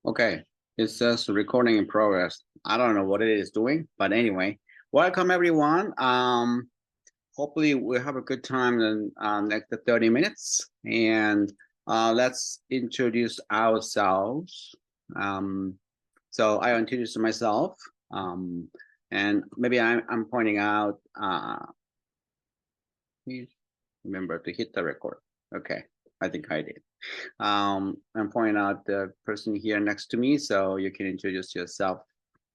Okay, it says recording in progress. I don't know what it is doing, but anyway, welcome everyone. Hopefully we'll have a good time in next 30 minutes, and let's introduce ourselves. So I introduce myself, and maybe I'm pointing out. Please remember to hit the record. Okay, I think I did. I'm pointing out the person here next to me, so you can introduce yourself.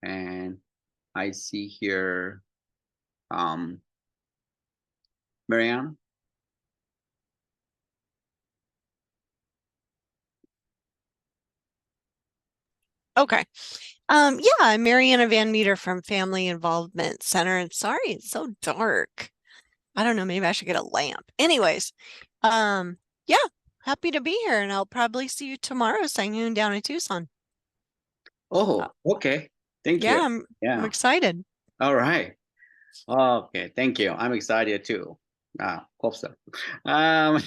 And I see here, Marianne. Okay. Yeah, I'm Mariana Van Meter from Family Involvement Center. And sorry, it's so dark. I don't know, maybe I should get a lamp. Anyways, yeah, happy to be here, and I'll probably see you tomorrow, Sanghoon down in Tucson. Uh, Oh, okay. Thank yeah, you. I'm Yeah. excited. All right. Okay. Thank you. I'm excited too. Hope so. Um,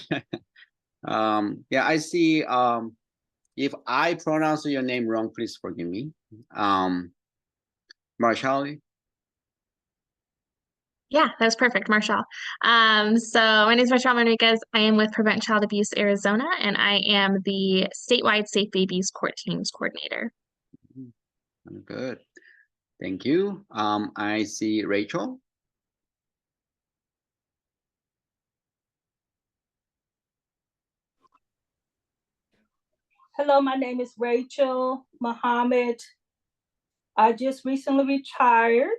yeah, I see. If I pronounce your name wrong, please forgive me. Marshall. Yeah, that's perfect, Marshall. So my name is Marshall Enriquez. I am with Prevent Child Abuse Arizona, and I am the statewide Safe Babies Court Teams Coordinator. Good. Thank you. I see Rachel. Hello, my name is Rachel Muhammad. I just recently retired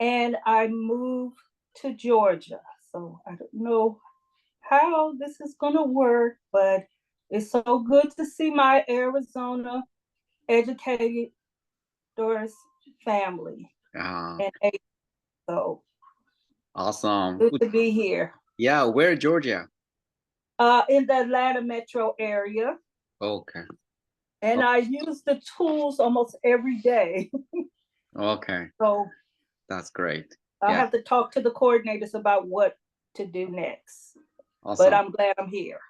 and I moved to Georgia. So I don't know how this is going to work, but it's so good to see my Arizona educators family. And so Awesome. good to be here. Yeah, where Georgia? In the Atlanta metro area. Okay. And I use the tools almost every day. Okay. So that's great. I'll have to talk to the coordinators about what to do next. Awesome. But I'm glad I'm here.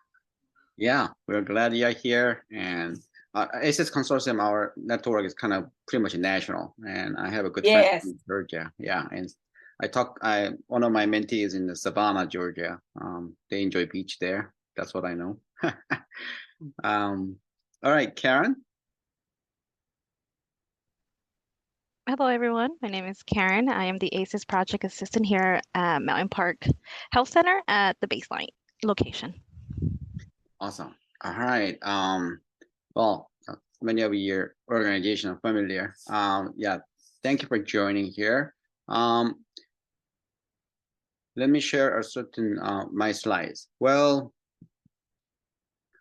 Yeah, we're glad you're here. And ACES Consortium, our network is kind of pretty much national. And I have a good friend in Georgia. Yeah, and one of my mentees in the Savannah, Georgia. They enjoy beach there. That's what I know. All right, Karen. Hello, everyone. My name is Karen. I am the ACES project assistant here at Mountain Park Health Center at the Baseline location. Awesome. All right. Well, many of your organization are familiar. Yeah, thank you for joining here. Let me share a certain my slides. Well,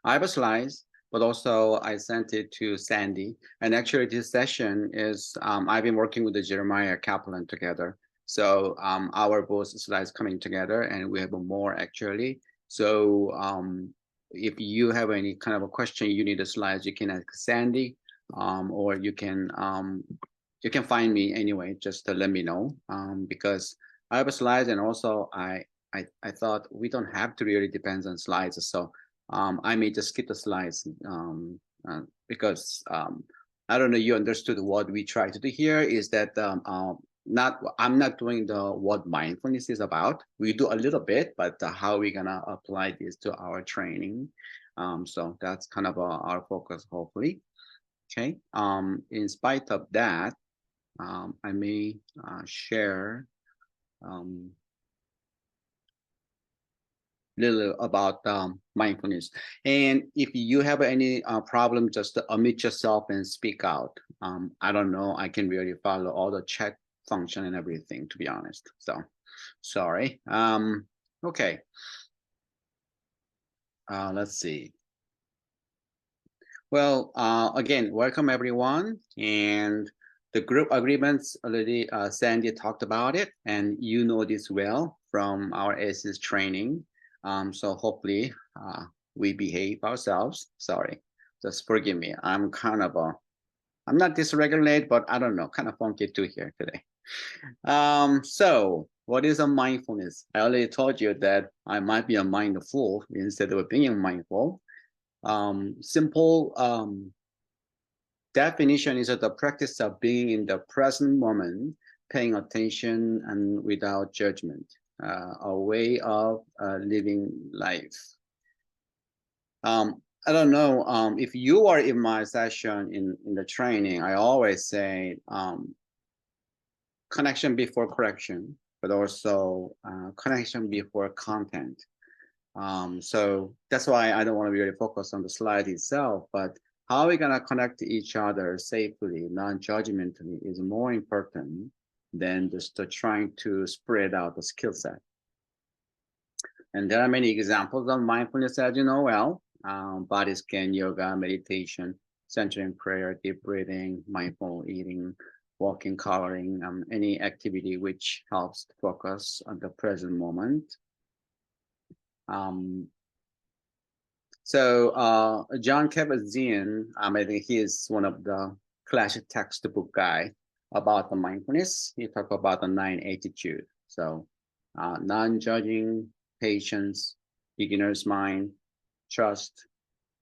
I have a slides, but also I sent it to Sandy. And actually this session is, I've been working with the Jeremiah Kaplan together. So our both slides coming together and we have more actually. So if you have any kind of a question, you need the slides, you can ask Sandy, or you can find me anyway, just to let me know, because I have a slides and also I thought we don't have to really depend on slides. So I may just skip the slides because I don't know, you understood what we try to do here is that I'm not doing what mindfulness is about. We do a little bit, but how are we gonna apply this to our training? So that's kind of our focus, hopefully. Okay. In spite of that, I may share little about mindfulness. And if you have any problem, just unmute yourself and speak out. I don't know, I can really follow all the chat function and everything, to be honest. So sorry. Okay. Let's see. Well, again, welcome everyone. And the group agreements already, Sandy talked about it, and you know this well from our ACES training. So hopefully we behave ourselves. Sorry, just forgive me. I'm kind of I'm not dysregulated, but I don't know, kind of funky too here today. So what is a mindfulness? I already told you that I might be a mindful instead of being mindful. Simple definition is the practice of being in the present moment, paying attention and without judgment, a way of living life. I don't know if you are in my session in the training, I always say connection before correction, but also connection before content. So that's why I don't want to really focus on the slide itself, but how we're going to connect to each other safely, non-judgmentally is more important than just trying to spread out the skill set. And there are many examples of mindfulness, as you know well, body scan, yoga, meditation, centering prayer, deep breathing, mindful eating, walking, coloring, any activity which helps to focus on the present moment. So John Kabat-Zinn, I think he is one of the classic textbook guy about the mindfulness. He talked about the 9 attitude. So non-judging, patience, beginner's mind, trust,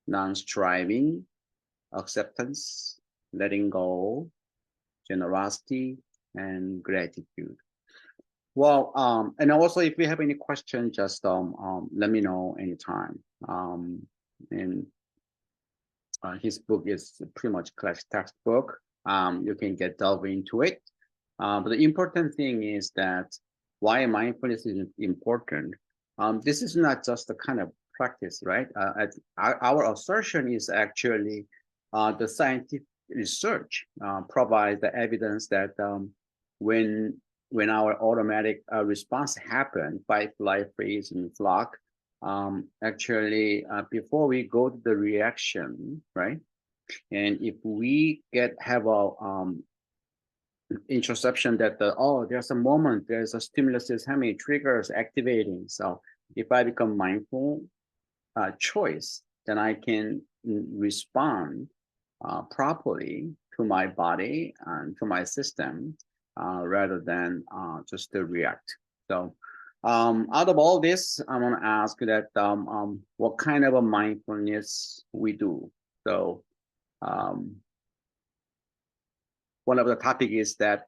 non-striving, acceptance, letting go, generosity, and gratitude. Well, and also if you have any question, just let me know anytime. And his book is pretty much classic textbook. You can get delve into it. But the important thing is that why mindfulness is important. This is not just a kind of practice, right? Our assertion is actually the scientific research provides the evidence that when our automatic response happen, fight, flight, freeze, and flock, actually before we go to the reaction, right? And if we have a introspection that there's a moment, there's a stimulus is having triggers activating. So if I become mindful choice, then I can respond properly to my body and to my system rather than just to react. So out of all this, I'm gonna ask that what kind of a mindfulness we do. So one of the topic is that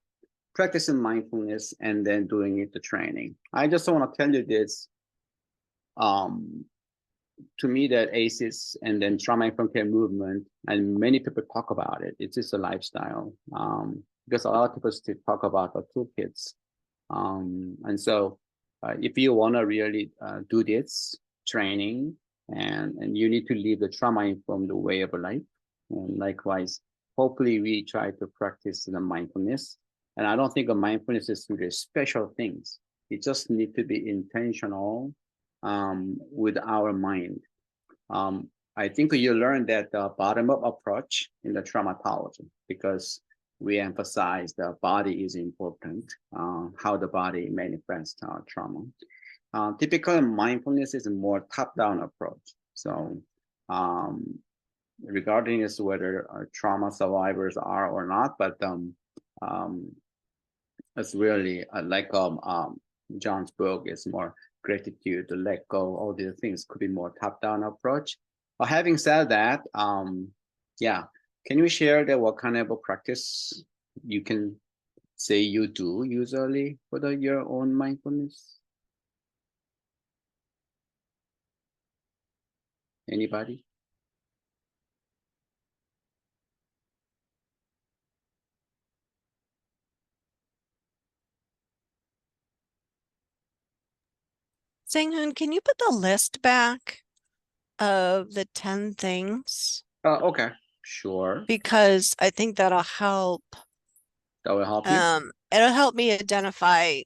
practicing mindfulness and then doing it the training. I just want to tell you this. To me, that ACEs and then trauma-informed care movement, and many people talk about it. It's just a lifestyle because a lot of people still talk about the toolkits. And so if you want to really do this training and you need to live the trauma-informed way of life, and likewise, hopefully we try to practice the mindfulness. And I don't think a mindfulness is really special things. It just need to be intentional with our mind. I think you learn that the bottom-up approach in the traumatology because we emphasize the body is important, how the body manifests our trauma. Typical mindfulness is a more top-down approach. So regarding is whether trauma survivors are or not, but it's really like John's book is more gratitude, to let go, all these things could be more top-down approach. But having said that, yeah, can you share that what kind of a practice you can say you do usually for your own mindfulness? Anybody? Sanghoon, can you put the list back of the 10 things? Okay, sure. Because I think that'll help. That will help you. It'll help me identify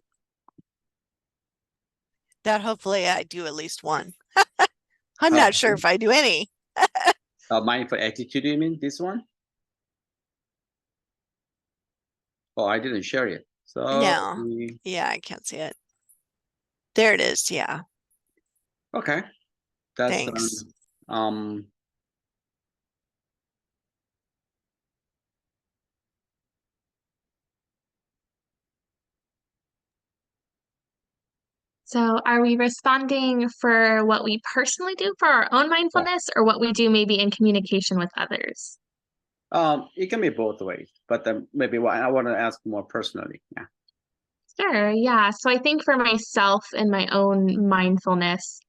that hopefully I do at least one. I'm not sure if I do any. Mindful attitude, you mean this one? Oh, I didn't share it. So No. Yeah, I can't see it. There it is. Yeah. Okay. That's Thanks. So are we responding for what we personally do for our own mindfulness or what we do maybe in communication with others? It can be both ways, but maybe I want to ask more personally. Yeah. Sure, yeah. So I think for myself and my own mindfulness,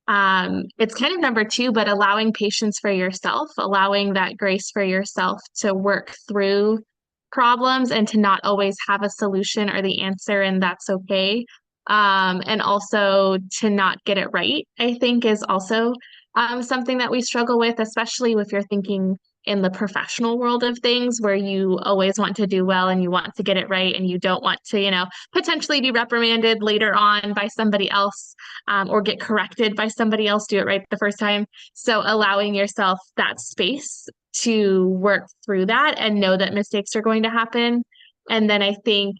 it's kind of number two, but allowing patience for yourself, allowing that grace for yourself to work through problems and to not always have a solution or the answer, and that's okay. And also to not get it right, I think is also something that we struggle with, especially if you're thinking in the professional world of things where you always want to do well and you want to get it right and you don't want to, potentially be reprimanded later on by somebody else, or get corrected by somebody else, do it right the first time. So allowing yourself that space to work through that and know that mistakes are going to happen. And then I think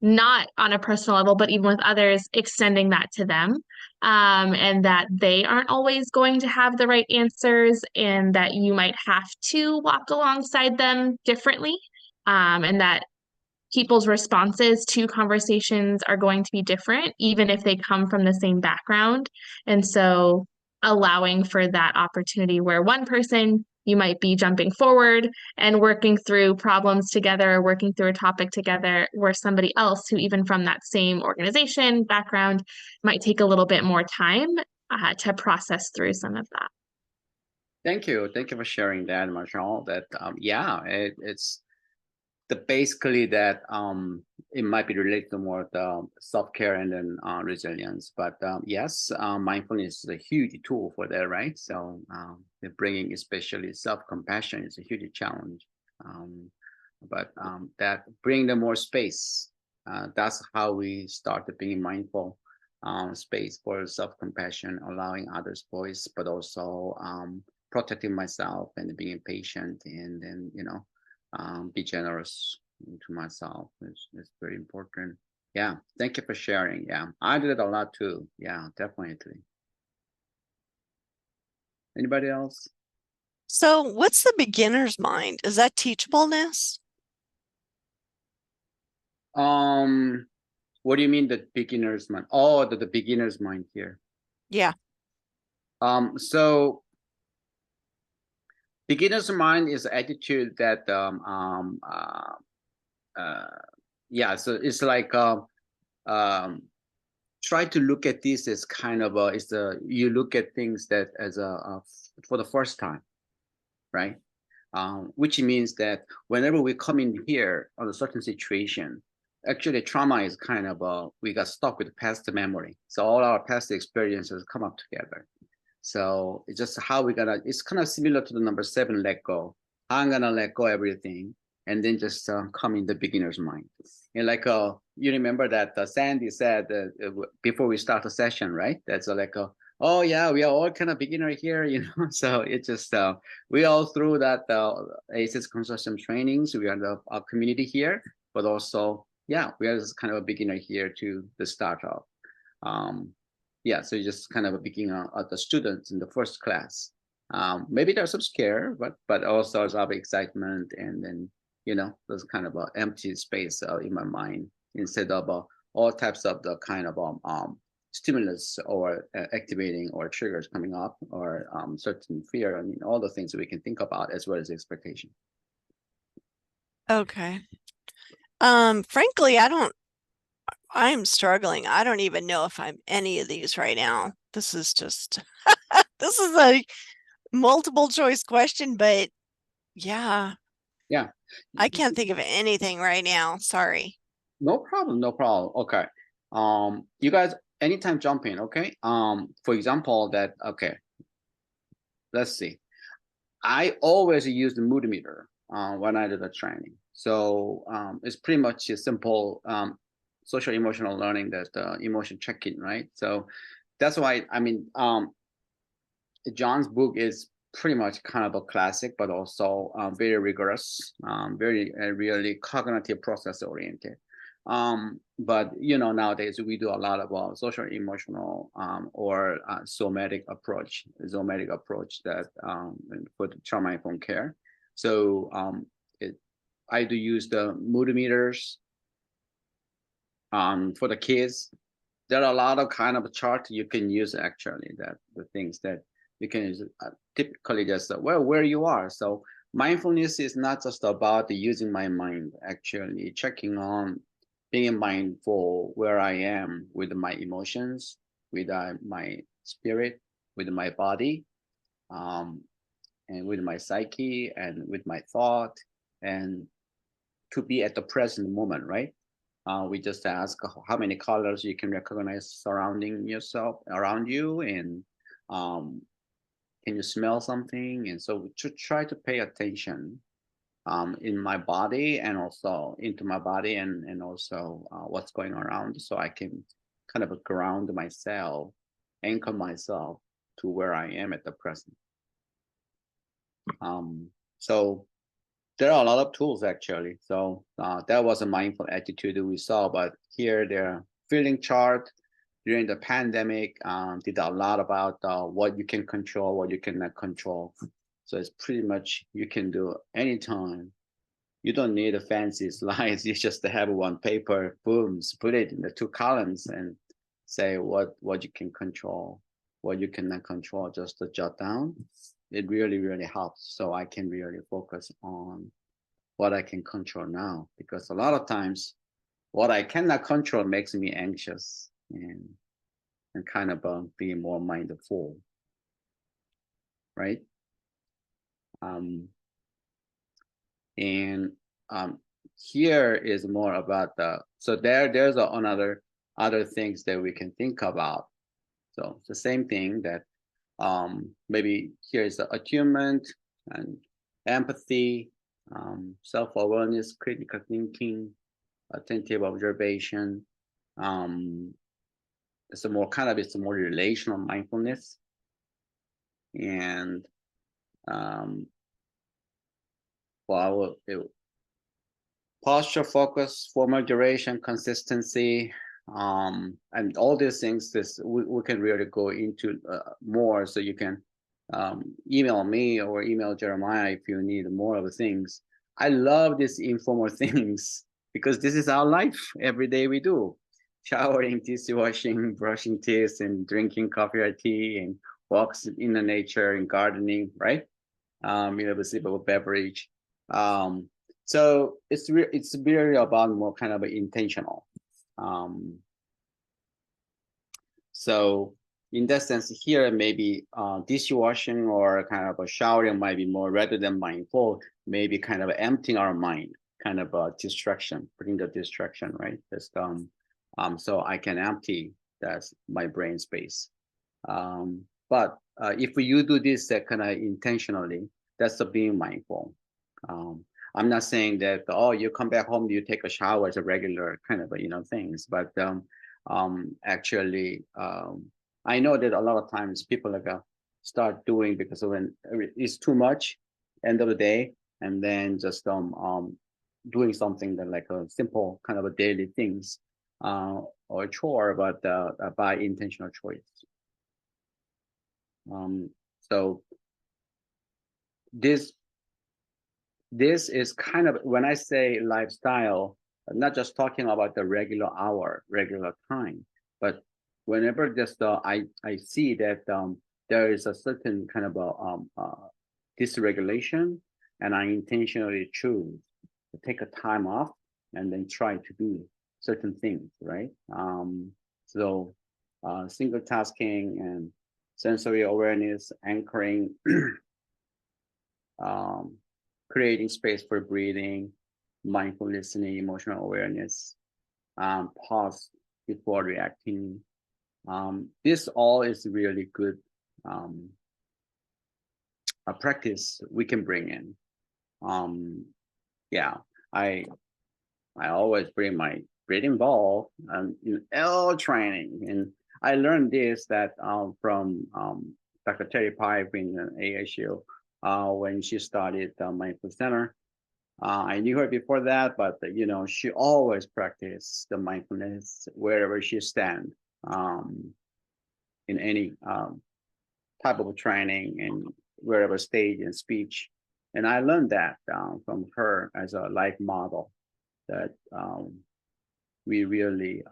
not on a personal level, but even with others, extending that to them, and that they aren't always going to have the right answers and that you might have to walk alongside them differently, and that people's responses to conversations are going to be different, even if they come from the same background. And so allowing for that opportunity where one person, you might be jumping forward and working through problems together, or working through a topic together, where somebody else who even from that same organization background might take a little bit more time to process through some of that. Thank you for sharing that, Marshall. That it's basically that it might be related to more the self-care and then resilience, but yes, mindfulness is a huge tool for that, right? So the bringing especially self-compassion is a huge challenge, but that bring them more space, that's how we started being mindful, space for self-compassion, allowing others voice, but also protecting myself and being patient, and then be generous to myself is very important. Yeah, thank you for sharing. Yeah, I did it a lot too. Yeah, definitely. Anybody else? So what's the beginner's mind? Is that teachableness? What do you mean the beginner's mind? Oh, the beginner's mind here. Yeah. So beginner's mind is attitude that yeah, so it's like try to look at this as kind of you look at things that as for the first time, right? Which means that whenever we come in here on a certain situation, actually trauma is kind of we got stuck with past memory, so all our past experiences come up together. So it's just how we're gonna, it's kind of similar to the number 7, let go. I'm gonna let go everything and then just come in the beginner's mind. And like you remember that Sandy said before we start the session, right? That's like oh yeah, we are all kind of beginner here, So it's just we all through that ACES consortium trainings. We are our community here, but also yeah, we are just kind of a beginner here to the startup. Yeah, so you're just kind of a beginner at the students in the first class. Maybe there's some scare, but also there's a lot of excitement, and then there's kind of an empty space in my mind, instead of all types of the kind of stimulus or activating or triggers coming up, or certain fear. I mean, all the things that we can think about, as well as expectation. Okay. Frankly, I'm struggling. I don't even know if I'm any of these right now. This is just this is a multiple choice question, but yeah. Yeah. I can't think of anything right now. Sorry. No problem. Okay. You guys anytime jump in, okay? For example, let's see. I always use the mood meter when I do the training. So it's pretty much a simple social emotional learning, that emotion check-in, right? So that's why, I mean, John's book is pretty much kind of a classic, but also very rigorous, very really cognitive process oriented. But nowadays we do a lot of social emotional or somatic approach that for the trauma informed care. So I do use the mood meters for the kids. There are a lot of kind of charts you can use, actually, that the things that you can use typically just where you are. So mindfulness is not just about using my mind, actually checking on being mindful where I am with my emotions, with my spirit, with my body, um, and with my psyche and with my thought, and to be at the present moment, right? We just ask how many colors you can recognize surrounding yourself, around you, and um, can you smell something? And so to try to pay attention in my body and also into my body and also what's going around, so I can kind of ground myself, anchor myself to where I am at the present. So there are a lot of tools actually. So that was a mindful attitude we saw, but here they're feeling chart during the pandemic. Did a lot about what you can control, what you cannot control. So it's pretty much you can do anytime. You don't need a fancy slides. You just have one paper, boom, split it in the two columns and say what you can control, what you cannot control, just to jot down. It really, really helps. So I can really focus on what I can control now, because a lot of times what I cannot control makes me anxious and kind of being more mindful, right? And here is more about so there's another other things that we can think about. So it's the same thing that maybe here is the attunement and empathy, self-awareness, critical thinking, attentive observation. It's a more it's a more relational mindfulness, and well, posture, focus, formal duration, consistency, and all these things. We can really go into more. So you can email me or email Jeremiah if you need more of the things. I love these informal things because this is our life. Every day we do showering, dishwashing, brushing teeth, and drinking coffee or tea, and walks in the nature and gardening, right? A sip of a beverage. So it's really about more kind of intentional. So in that sense, here maybe dishwashing or kind of a showering might be more rather than mindful, maybe kind of emptying our mind, kind of a distraction, putting the distraction, right? Just so I can empty that's my brain space. But if you do this kind of intentionally, that's the being mindful. I'm not saying that you come back home, you take a shower as a regular kind of things, but actually I know that a lot of times people start doing because when it's too much end of the day, and then just doing something that like a simple kind of a daily things or a chore, but by intentional choice. So this is kind of, when I say lifestyle, not just talking about the regular hour, regular time, but whenever just I see that there is a certain kind of a dysregulation, and I intentionally choose to take a time off and then try to do certain things, right? So single tasking and sensory awareness, anchoring, creating space for breathing, mindful listening, emotional awareness, pause before reacting. This all is really good a practice we can bring in. Yeah, I always bring my breathing ball in L training, and I learned this that from Dr. Terry Pipe in ASU when she started Mindful Center. I knew her before that, but she always practiced the mindfulness wherever she stand in any type of training and wherever stage and speech. And I learned that from her as a life model, that we really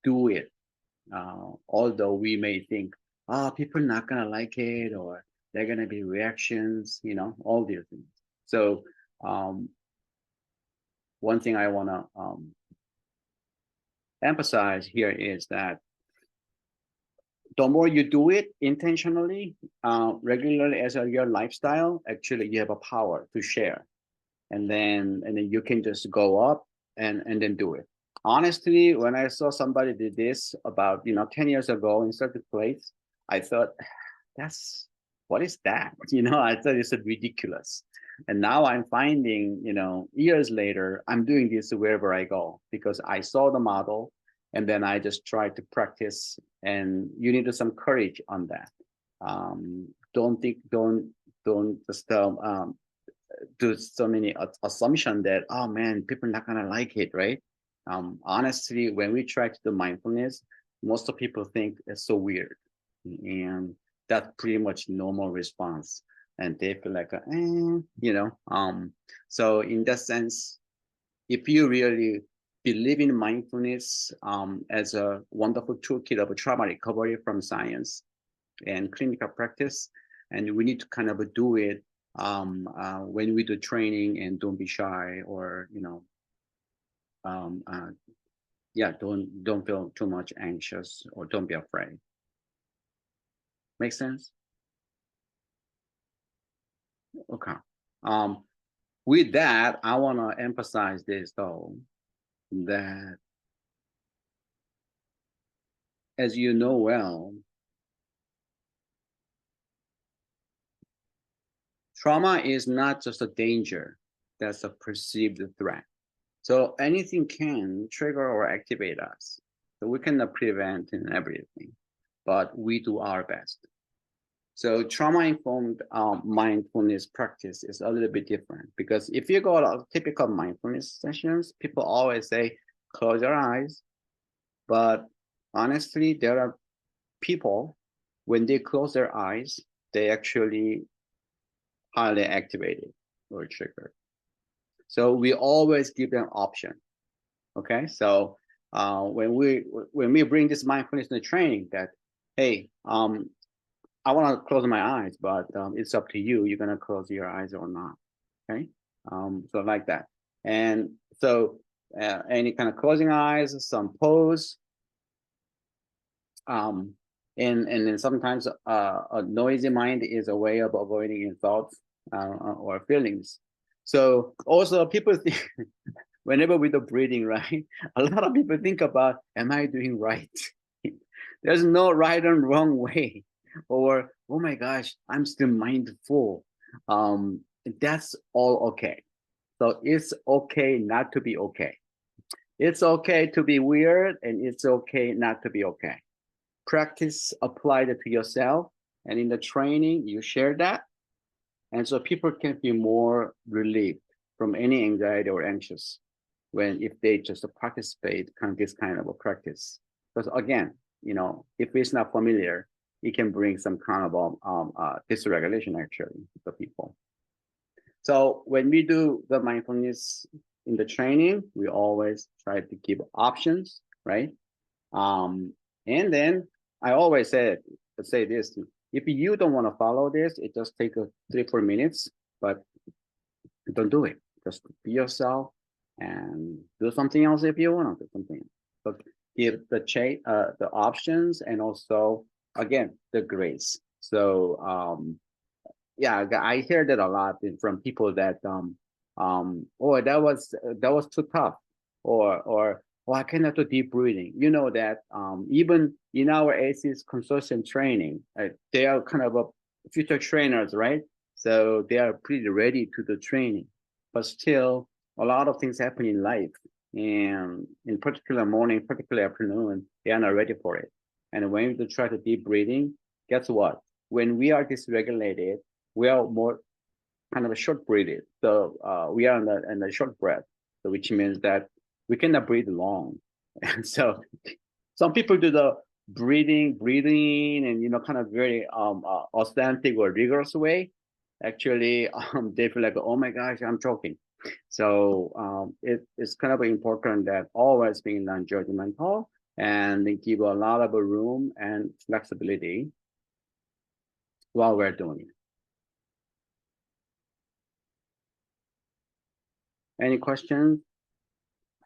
do it. Although we may think, people not gonna like it, or There are gonna be reactions, you know, all these things. So one thing I wanna emphasize here is that the more you do it intentionally, regularly as your lifestyle, actually you have a power to share, and then you can just go up and then do it. Honestly, when I saw somebody did this about 10 years ago in certain place, I thought, that's what is that? I thought it's ridiculous. And now I'm finding, years later, I'm doing this wherever I go because I saw the model and then I just try to practice. And you need some courage on that. Don't just do so many assumption that, oh man, people are not gonna like it, right? Honestly, when we try to do mindfulness, most of people think it's so weird, and that's pretty much normal response, and they feel like, So in that sense, if you really believe in mindfulness as a wonderful toolkit of trauma recovery from science and clinical practice, and we need to kind of do it when we do training, and don't be shy, or don't feel too much anxious, or don't be afraid. Make sense? Okay. With that, I want to emphasize this though, that as you know well, trauma is not just a danger, that's a perceived threat. So anything can trigger or activate us. So we cannot prevent everything, but we do our best. So trauma-informed mindfulness practice is a little bit different, because if you go to typical mindfulness sessions, people always say, close your eyes. But honestly, there are people, when they close their eyes, they actually highly activated or triggered. So we always give them option. Okay, so when we bring this mindfulness in the training, that hey, I want to close my eyes, but it's up to you. You're gonna close your eyes or not. Okay, so like that, and so any kind of closing eyes, some pose, and then sometimes a noisy mind is a way of avoiding thoughts or feelings. So also people think, whenever we do breathing, right, a lot of people think about, am I doing right? There's no right and wrong way, or oh my gosh, I'm still mindful. That's all okay. So it's okay not to be okay. It's okay to be weird, and it's okay not to be okay. Practice, apply that to yourself, and in the training you share that, and so people can be more relieved from any anxiety or anxious if they just participate in this kind of a practice. Because again, if it's not familiar, it can bring some kind of dysregulation actually to people. So when we do the mindfulness in the training, we always try to give options, right? And then I always say this: if you don't want to follow this, it just takes 3-4 minutes, but don't do it. Just be yourself and do something else if you want to do something else. So give the options, and also again the grace. So yeah, I hear that a lot from people that oh, that was too tough, or oh, I cannot do deep breathing. You know that even in our ACEs consortium training, they are kind of a future trainers, right? So they are pretty ready to do training, but still a lot of things happen in life, and in particular morning, particular afternoon, they are not ready for it. And when you try to deep breathing, guess what? When we are dysregulated, we are more kind of a short breathing. So we are in the short breath, so which means that we cannot breathe long. And so some people do the breathing, and kind of very authentic or rigorous way. Actually, they feel like, oh my gosh, I'm choking. So it's kind of important that always being non-judgmental and give a lot of room and flexibility while we're doing it. Any questions?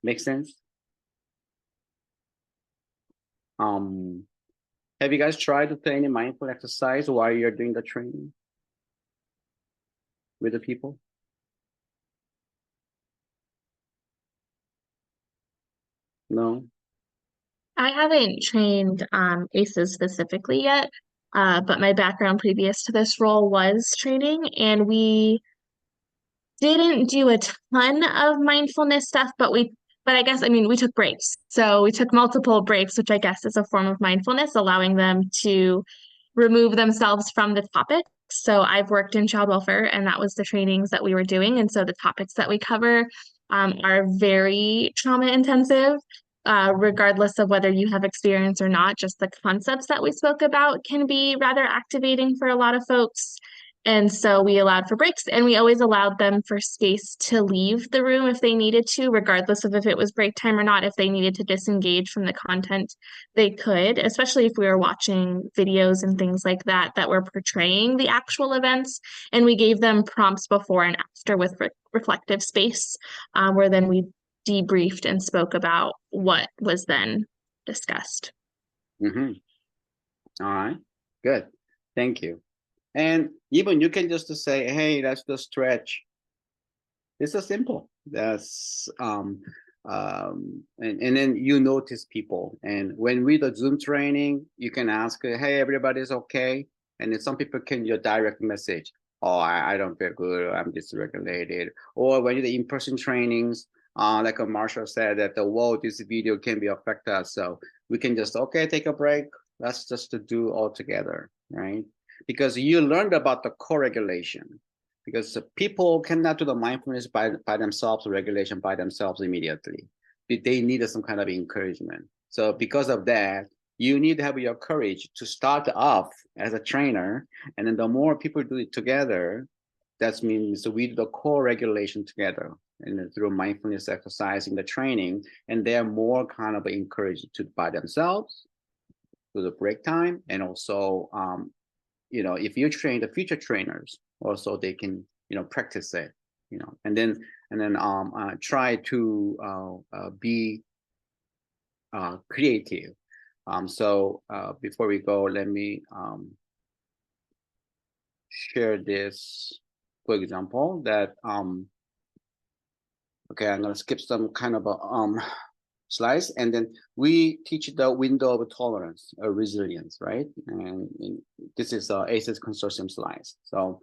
Make sense? Have you guys tried to do any mindful exercise while you're doing the training with the people? No? I haven't trained ACEs specifically yet, but my background previous to this role was training, and we didn't do a ton of mindfulness stuff, but I guess, I mean, we took breaks. So we took multiple breaks, which I guess is a form of mindfulness, allowing them to remove themselves from the topic. So I've worked in child welfare, and that was the trainings that we were doing. And so the topics that we cover are very trauma intensive. Regardless of whether you have experience or not, just the concepts that we spoke about can be rather activating for a lot of folks. And so we allowed for breaks, and we always allowed them for space to leave the room if they needed to, regardless of if it was break time or not. If they needed to disengage from the content, they could, especially if we were watching videos and things like that that were portraying the actual events. And we gave them prompts before and after with reflective space, where then we debriefed and spoke about what was then discussed. Mm-hmm. All right, good. Thank you. And even you can just say, hey, let's just stretch. It's so simple. That's and then you notice people. And when we do Zoom training, you can ask, hey, everybody's okay. And then some people can your direct message. Oh, I don't feel good. I'm dysregulated. Or when you do in-person trainings, like Marshall said, that whoa, this video can be affect us. So we can just, okay, take a break. Let's just do all together, right? Because you learned about the co-regulation, because people cannot do the mindfulness by themselves, regulation by themselves immediately. They need some kind of encouragement. So because of that, you need to have your courage to start off as a trainer. And then the more people do it together, that means we do the co-regulation together and through mindfulness exercise in the training, and they're more kind of encouraged to by themselves to the break time. And also, if you train the future trainers, also they can, practice it, and then try to be creative. So before we go, let me share this, for example, that okay, I'm gonna skip some kind of slides, and then we teach the window of tolerance, resilience, right? And this is ACEs consortium slides. So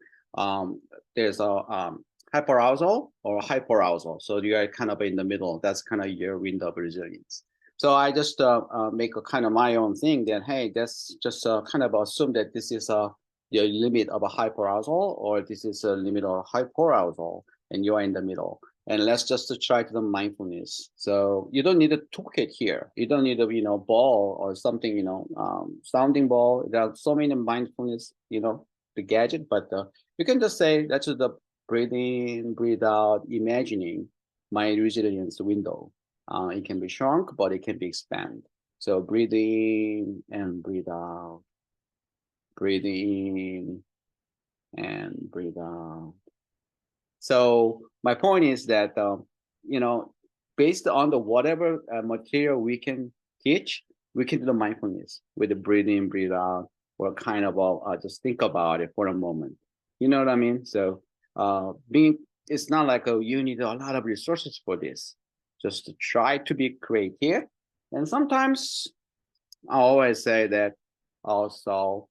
there's a hyperarousal or hyperarousal. So you are kind of in the middle. That's kind of your window of resilience. So I just make a kind of my own thing that, hey, that's just kind of assume that this is the limit of a hyperarousal, or this is a limit of hyperarousal, and you're in the middle. And let's just try to do mindfulness. So you don't need a toolkit here. You don't need a ball or something, sounding ball. There are so many mindfulness, the gadget, but you can just say that's the breathe in, breathe out, imagining my resilience window. It can be shrunk, but it can be expanded. So breathe in and breathe out. Breathe in and breathe out. So my point is that, based on the whatever material we can teach, we can do the mindfulness with the breathe in, breathe out, or kind of just think about it for a moment. You know what I mean? So it's not like you need a lot of resources for this. Just to try to be creative. And sometimes I always say that also,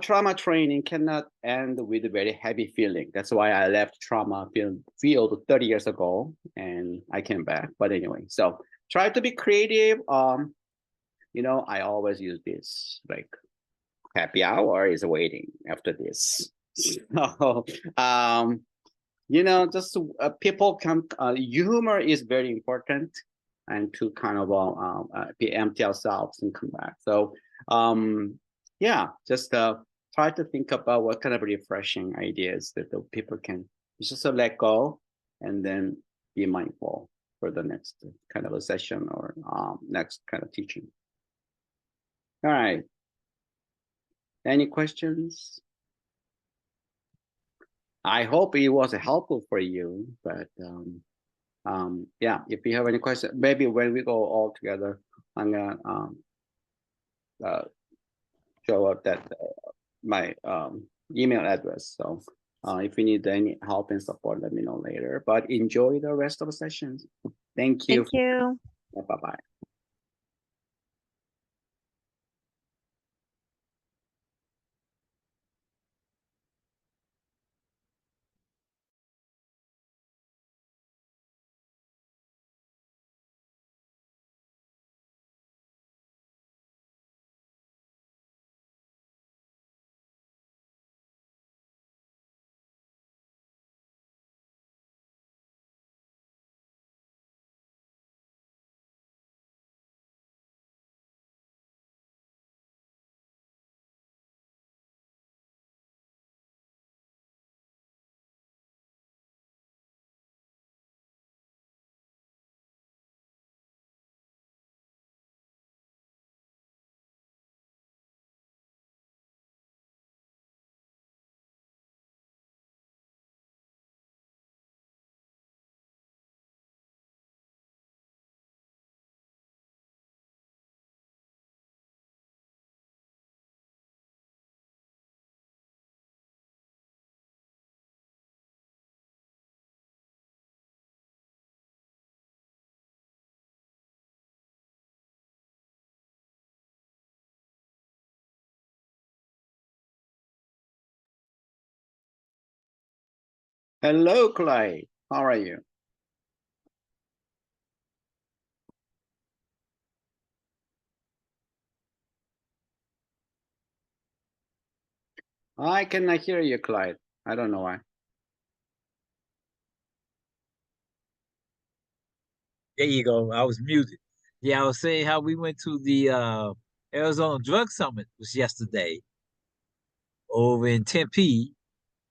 trauma training cannot end with a very heavy feeling. That's why I left trauma field 30 years ago, and I came back. But anyway, so try to be creative. I always use this, like happy hour is waiting after this. So, just people can, humor is very important, and to kind of be empty ourselves and come back. So, yeah, just try to think about what kind of refreshing ideas that the people can just let go, and then be mindful for the next kind of a session or next kind of teaching. All right. Any questions? I hope it was helpful for you. But yeah, if you have any questions, maybe when we go all together, I'm gonna uh, show up that my email address. So if you need any help and support, let me know later. But enjoy the rest of the sessions. Thank you. Thank you. Bye bye. Hello, Clay. How are you? I cannot hear you, Clyde. I don't know why. There you go. I was muted. Yeah, I was saying how we went to the Arizona Drug Summit was yesterday over in Tempe,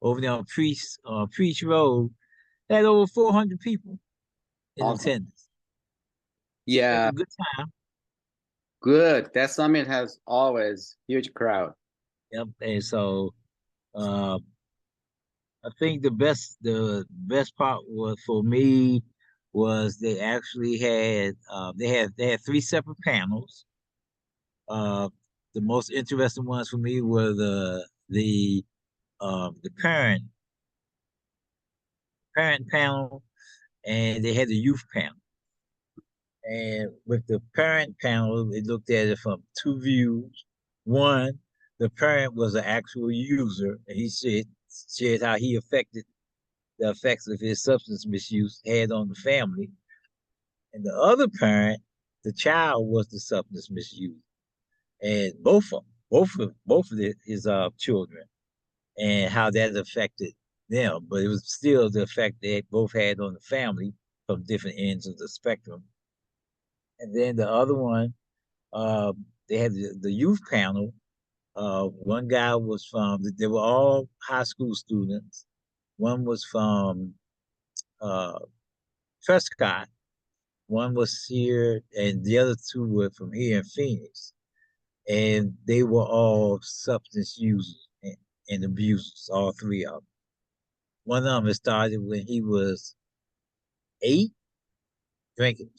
over there on Preach Road. Had over 400 people in Awesome. attendance. Had Yeah, a good time. good. That summit has always huge crowd. Yep. And so I think the best part was for me was they actually had they had three separate panels. Uh, the most interesting ones for me were the parent panel, and they had the youth panel. And with the parent panel, they looked at it from two views. One, the parent was an actual user, and he shared how he affected the effects of his substance misuse had on the family. And the other parent, the child, was the substance misuse, and both of his children, and how that affected them. But it was still the effect they both had on the family from different ends of the spectrum. And then the other one, they had the youth panel. One guy was they were all high school students. One was from uh, Prescott, one was here, and the other two were from here in Phoenix. And they were all substance users and abusers, all three of them. One of them started when he was 8, drinking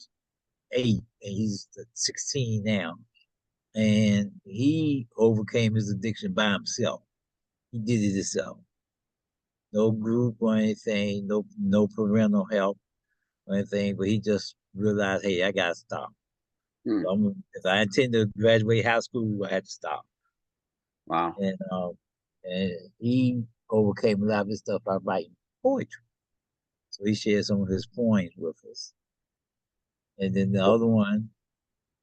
8, and he's 16 now. And he overcame his addiction by himself. He did it himself. No group or anything, no parental help or anything, but he just realized, hey, I gotta stop. Hmm. So if I intend to graduate high school, I had to stop. Wow. And he overcame a lot of his stuff by writing poetry. So he shared some of his poems with us. And then the other one,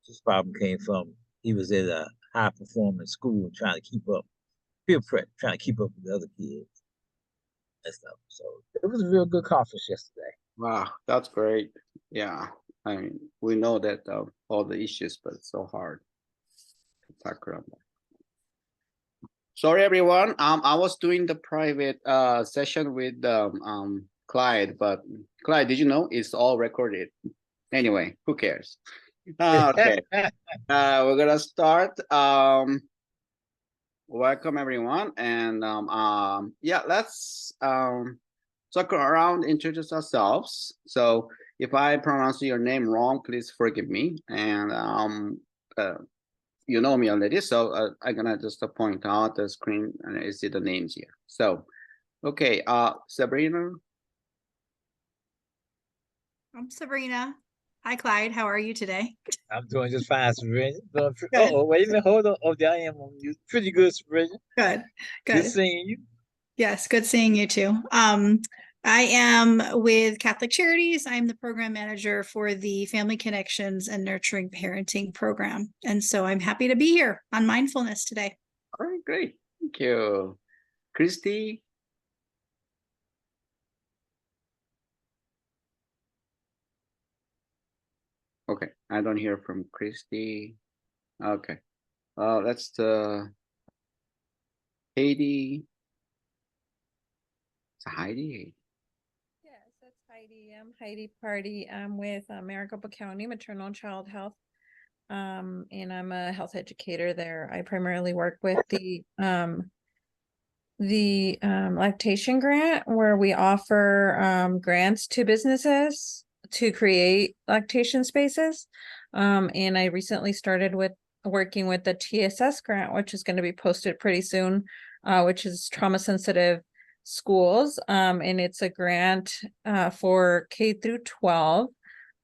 his problem came from he was at a high performing school trying to keep up, peer pressure, trying to keep up with the other kids and stuff. So it was a real good conference yesterday. Wow, that's great. Yeah, I mean, we know that all the issues, but it's so hard to tackle them. Sorry, everyone. I was doing the private session with Clyde, but Clyde, did you know it's all recorded? Anyway, who cares? Okay, we're gonna start. welcome everyone, and yeah, let's circle around, introduce ourselves. So if I pronounce your name wrong, please forgive me. And you know me already, so I'm gonna just point out the screen and I see the names here. So, okay, Sabrina. I'm Sabrina. Hi, Clyde. How are you today? I'm doing just fine, Sabrina. Good. Oh, wait a minute. Hold on. Oh, there I am on mute. Pretty good, Sabrina. Good. Good Good. seeing you. Yes, good seeing you too. I am with Catholic Charities. I'm the program manager for the Family Connections and Nurturing Parenting program. And so I'm happy to be here on Mindfulness today. All right, great. Thank you. Christy. Okay, I don't hear from Christy. Okay, let's Heidi. It's Heidi. Yes, that's Heidi. I'm Heidi Party. I'm with Maricopa County Maternal and Child Health. And I'm a health educator there. I primarily work with the lactation grant, where we offer grants to businesses to create lactation spaces. And I recently started with working with the TSS grant, which is going to be posted pretty soon, which is trauma sensitive schools. And it's a grant for K through 12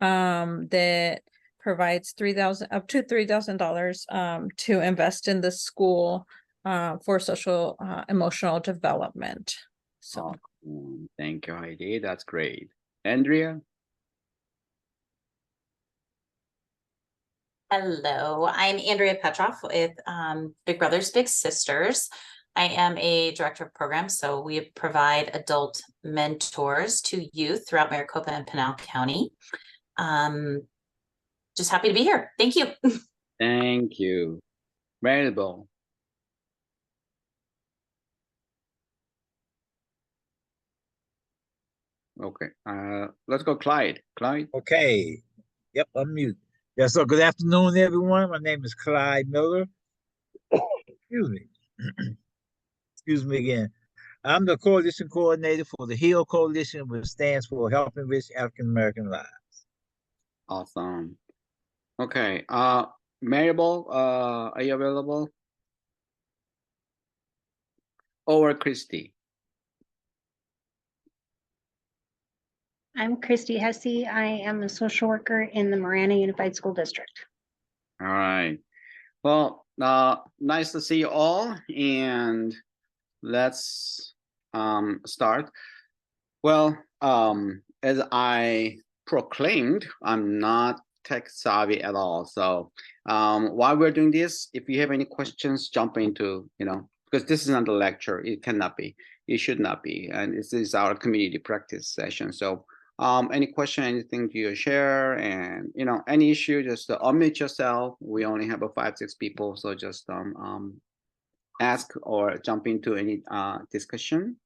that provides up to $3,000 to invest in the school for social emotional development. So Thank you, Heidi. That's great. Andrea. Hello, I'm Andrea Petroff with Big Brothers Big Sisters. I am a director of programs, so we provide adult mentors to youth throughout Maricopa and Pinal County. Just happy to be here. Thank you. Thank you. Maribel. Okay, let's go, Clyde. Clyde. Okay. Yep, unmute. Yeah, so good afternoon, everyone. My name is Clyde Miller. Excuse me. Excuse me again. I'm the coalition coordinator for the HEAL Coalition, which stands for Helping Rich African American Lives. Awesome. Okay, Maribel, are you available? Or Christy? I'm Christy Hesse. I am a social worker in the Marana Unified School District. All right. Well, nice to see you all, and let's start. Well, as I proclaimed, I'm not tech savvy at all. So while we're doing this, if you have any questions, jump into, because this is not a lecture. It cannot be. It should not be. And this is our community practice session. So any question, anything you share, and any issue, just unmute yourself. We only have 5-6 people, so just ask or jump into any discussion.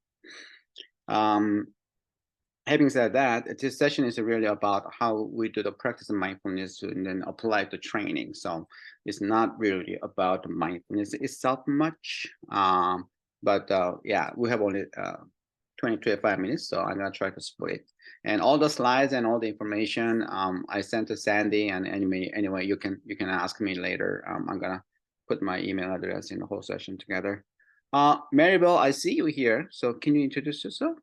Having said that, this session is really about how we do the practice of mindfulness and then apply the training. So it's not really about mindfulness itself much, but yeah, we have only 20-25 minutes, so I'm gonna try to split. And all the slides and all the information I sent to Sandy, and anyway, you can ask me later. I'm gonna put my email address in the whole session together. Maribel, I see you here, so can you introduce yourself?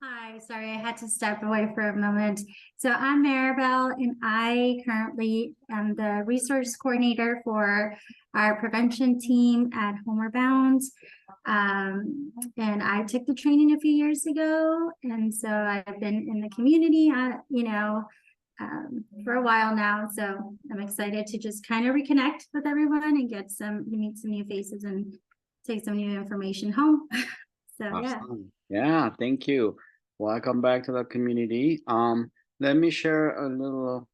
Hi, sorry, I had to step away for a moment. So I'm Maribel, and I currently am the resource coordinator for our prevention team at Homeward Bound. And I took the training a few years ago, and so I've been in the community, for a while now. So I'm excited to just kind of reconnect with everyone and meet some new faces and take some new information home. So awesome. Yeah, thank you. Welcome back to the community. Let me share a little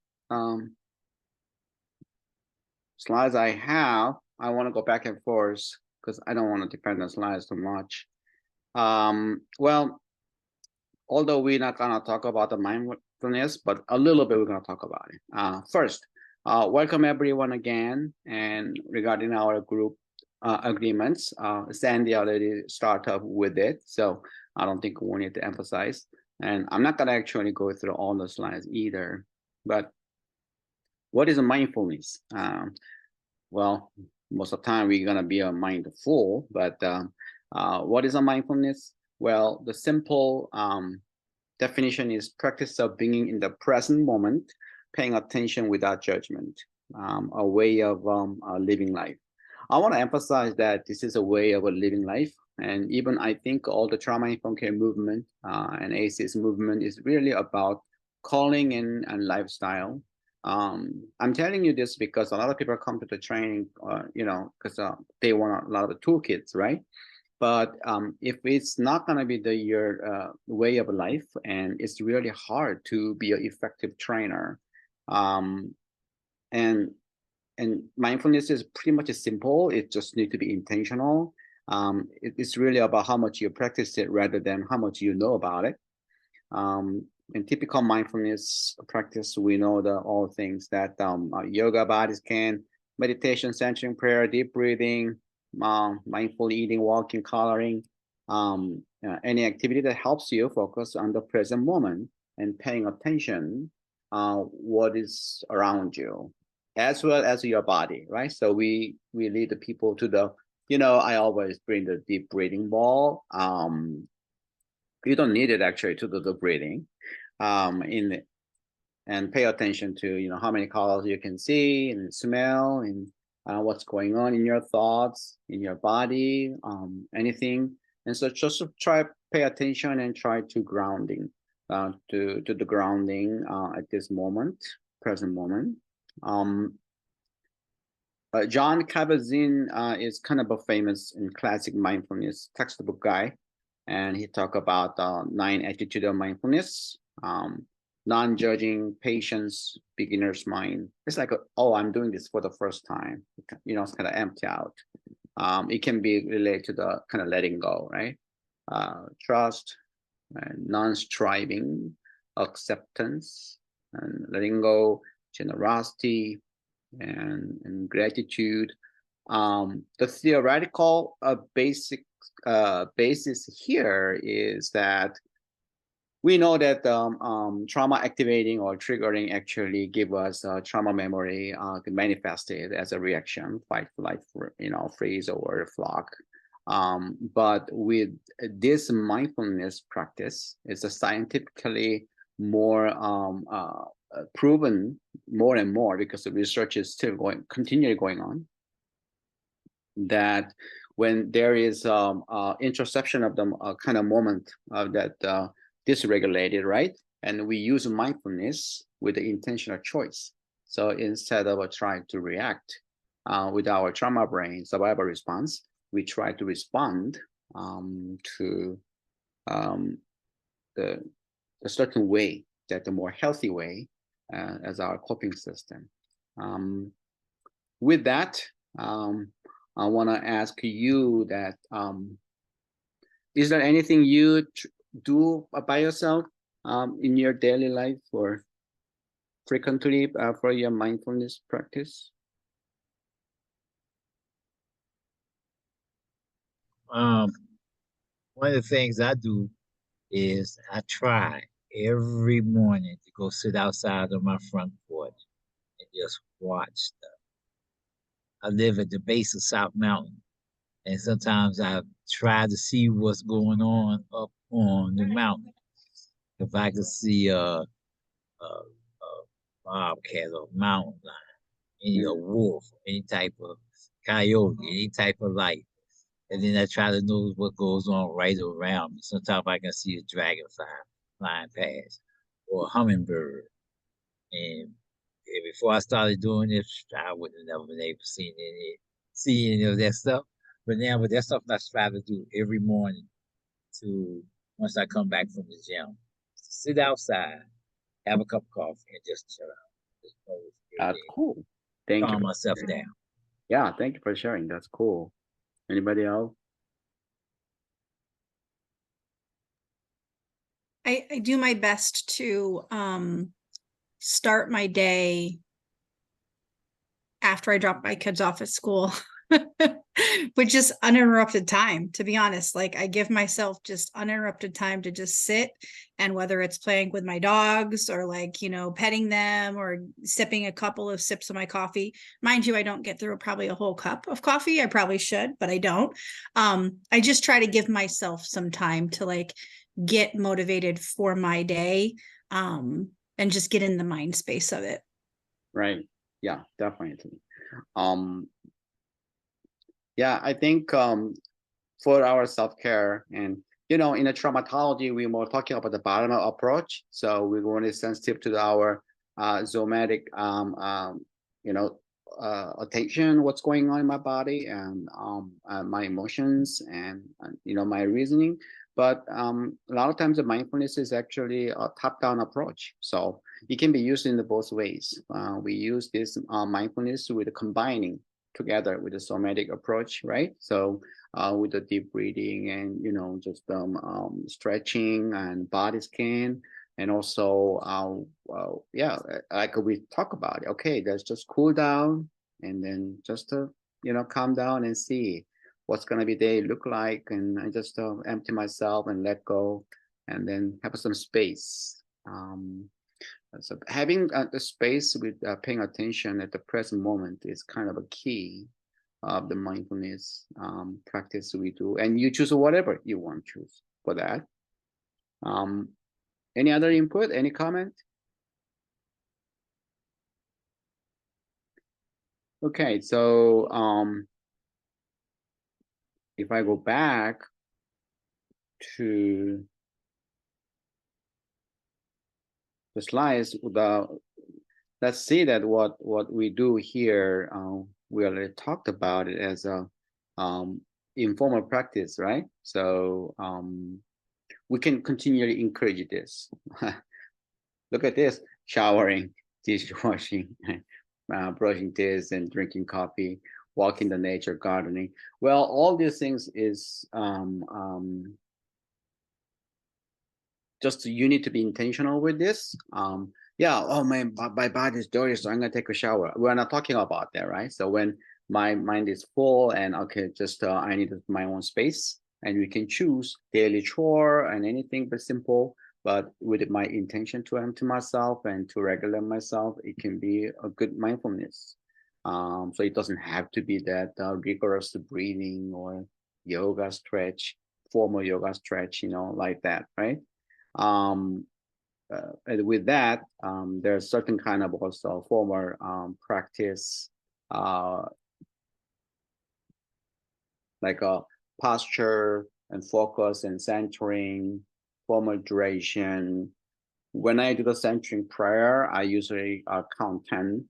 slides I have. I want to go back and forth because I don't want to depend on slides too much. Well, although we're not gonna talk about the mindfulness, but a little bit we're gonna talk about it. First, Welcome everyone again. And regarding our group agreements, Sandy already started with it, so I don't think we need to emphasize. And I'm not gonna actually go through all the slides either. But what is a mindfulness? Well, most of the time we're gonna be a mindful, but what is a mindfulness? Well, the simple definition is practice of being in the present moment, paying attention without judgment, a way of living life. I want to emphasize that this is a way of a living life. And even I think all the trauma-informed care movement and ACEs movement is really about calling in and lifestyle. I'm telling you this because a lot of people come to the training, because they want a lot of toolkits, right? But if it's not going to be your way of life, and it's really hard to be an effective trainer, and mindfulness is pretty much simple. It just need to be intentional. It's really about how much you practice it rather than how much you know about it. In typical mindfulness practice, we know all things that yoga bodies can, meditation, centering, prayer, deep breathing, mindful eating, walking, coloring, any activity that helps you focus on the present moment and paying attention what is around you, as well as your body, right? So we lead the people to the, I always bring the deep breathing ball. You don't need it actually to do the breathing, and pay attention to how many colors you can see and smell, and what's going on in your thoughts, in your body, anything. And so just try pay attention and try to grounding, to the grounding at this moment, present moment. John Kabat-Zinn is kind of a famous and classic mindfulness textbook guy, and he talked about 9 attitudes of mindfulness. Non-judging, patience, beginner's mind. It's like, oh, I'm doing this for the first time. It's kind of empty out. It can be related to the kind of letting go, right? Trust, non-striving, acceptance, and letting go, generosity, and gratitude. The theoretical basis here is that we know that trauma activating or triggering actually give us trauma memory manifested as a reaction, fight, flight, freeze, or flock. But with this mindfulness practice, it's a scientifically more proven more and more, because the research is still continually going on, that when there is interception of the kind of moment that dysregulated, right? And we use mindfulness with the intentional choice. So instead of trying to react with our trauma brain survival response, we try to respond to the certain way, that the more healthy way as our coping system. With that, I want to ask you that, is there anything you do by yourself in your daily life or frequently for your mindfulness practice? One of the things I do is I try every morning to go sit outside on my front porch and just watch stuff. I live at the base of South Mountain, and sometimes I try to see what's going on up on the mountain. If I could see a bobcat or mountain lion, a wolf, any type of coyote, any type of life. And then I try to know what goes on right around me. Sometimes I can see a dragonfly flying past or a hummingbird. And before I started doing this, I would have never been able to see any of that stuff. But now with that stuff I try to do every morning once I come back from the gym, sit outside, have a cup of coffee, and just chill out. That's cool. Thank you. Calm myself down. Yeah, thank you for sharing. That's cool. Anybody else? I do my best to start my day after I drop my kids off at school. With just uninterrupted time, to be honest. Like I give myself just uninterrupted time to just sit, and whether it's playing with my dogs or like, you know, petting them or sipping a couple of sips of my coffee. Mind you, I don't get through probably a whole cup of coffee. I probably should, but I don't. I just try to give myself some time to like get motivated for my day, and just get in the mind space of it. Right. Yeah, definitely. Yeah, I think for our self-care, and you know, in a traumatology, we're more talking about the bottom-up approach. So we're really sensitive to our somatic, you know, attention, what's going on in my body, and my emotions, and you know, my reasoning. But a lot of times, the mindfulness is actually a top-down approach. So it can be used in both ways. We use this mindfulness with combining together with the somatic approach, right? So with the deep breathing and, you know, just stretching and body scan, and also yeah, like we talk about it. Okay, let's just cool down, and then just you know, calm down and see what's gonna be day look like, and I just empty myself and let go, and then have some space. So having the space with paying attention at the present moment is kind of a key of the mindfulness practice we do. And you choose whatever you want to choose for that. Any other input? Any comment? Okay, so if I go back to the slides, let's see that what we do here, we already talked about it as a informal practice, right? So we can continually encourage this. Look at this: showering, dishwashing, brushing teeth, and drinking coffee, walking the nature, gardening. Well, all these things is just you need to be intentional with this. Yeah, oh my body's dirty, so I'm gonna take a shower. We're not talking about that, right? So when my mind is full and okay, just I need my own space, and we can choose daily chore and anything but simple, but with my intention to empty myself and to regulate myself, it can be a good mindfulness. So it doesn't have to be that rigorous breathing or yoga stretch, formal yoga stretch, you know, like that, right? And with that, there's certain kind of also formal practice, like a posture and focus and centering, formal duration. When I do the centering prayer, I usually count 10,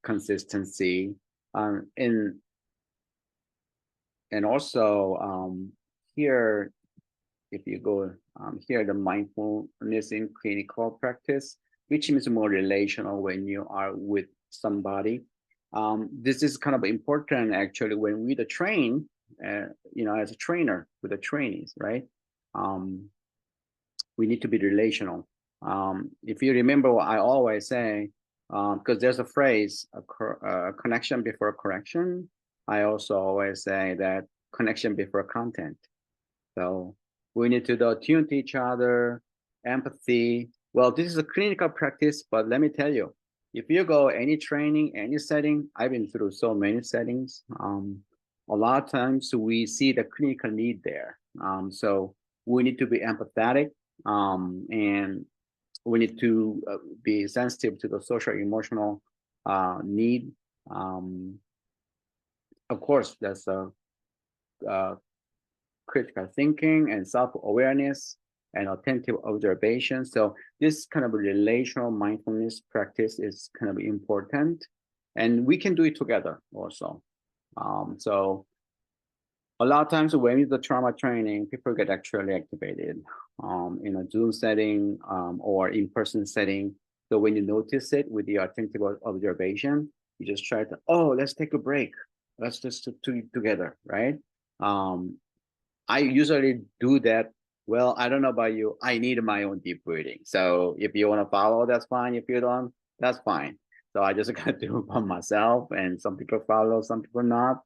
consistency, and also here, if you go here, the mindfulness in clinical practice, which means more relational when you are with somebody. This is kind of important actually when we train, you know, as a trainer with the trainees, right? We need to be relational. If you remember what I always say, because there's a phrase, connection before correction. I also always say that connection before content. So we need to attune to each other, empathy. Well, this is a clinical practice, but let me tell you, if you go any training, any setting, I've been through so many settings. A lot of times we see the clinical need there. So we need to be empathetic, and we need to be sensitive to the social emotional need. Of course, there's a critical thinking and self-awareness and attentive observation. So this kind of relational mindfulness practice is kind of important, and we can do it together also. So a lot of times when we do the trauma training, people get actually activated in a Zoom setting or in-person setting. So when you notice it with the attentive observation, you just try to, oh, let's take a break. Let's just do it together, right? I usually do that. Well, I don't know about you. I need my own deep breathing. So if you want to follow, that's fine. If you don't, that's fine. So I just gotta do it by myself, and some people follow, some people not.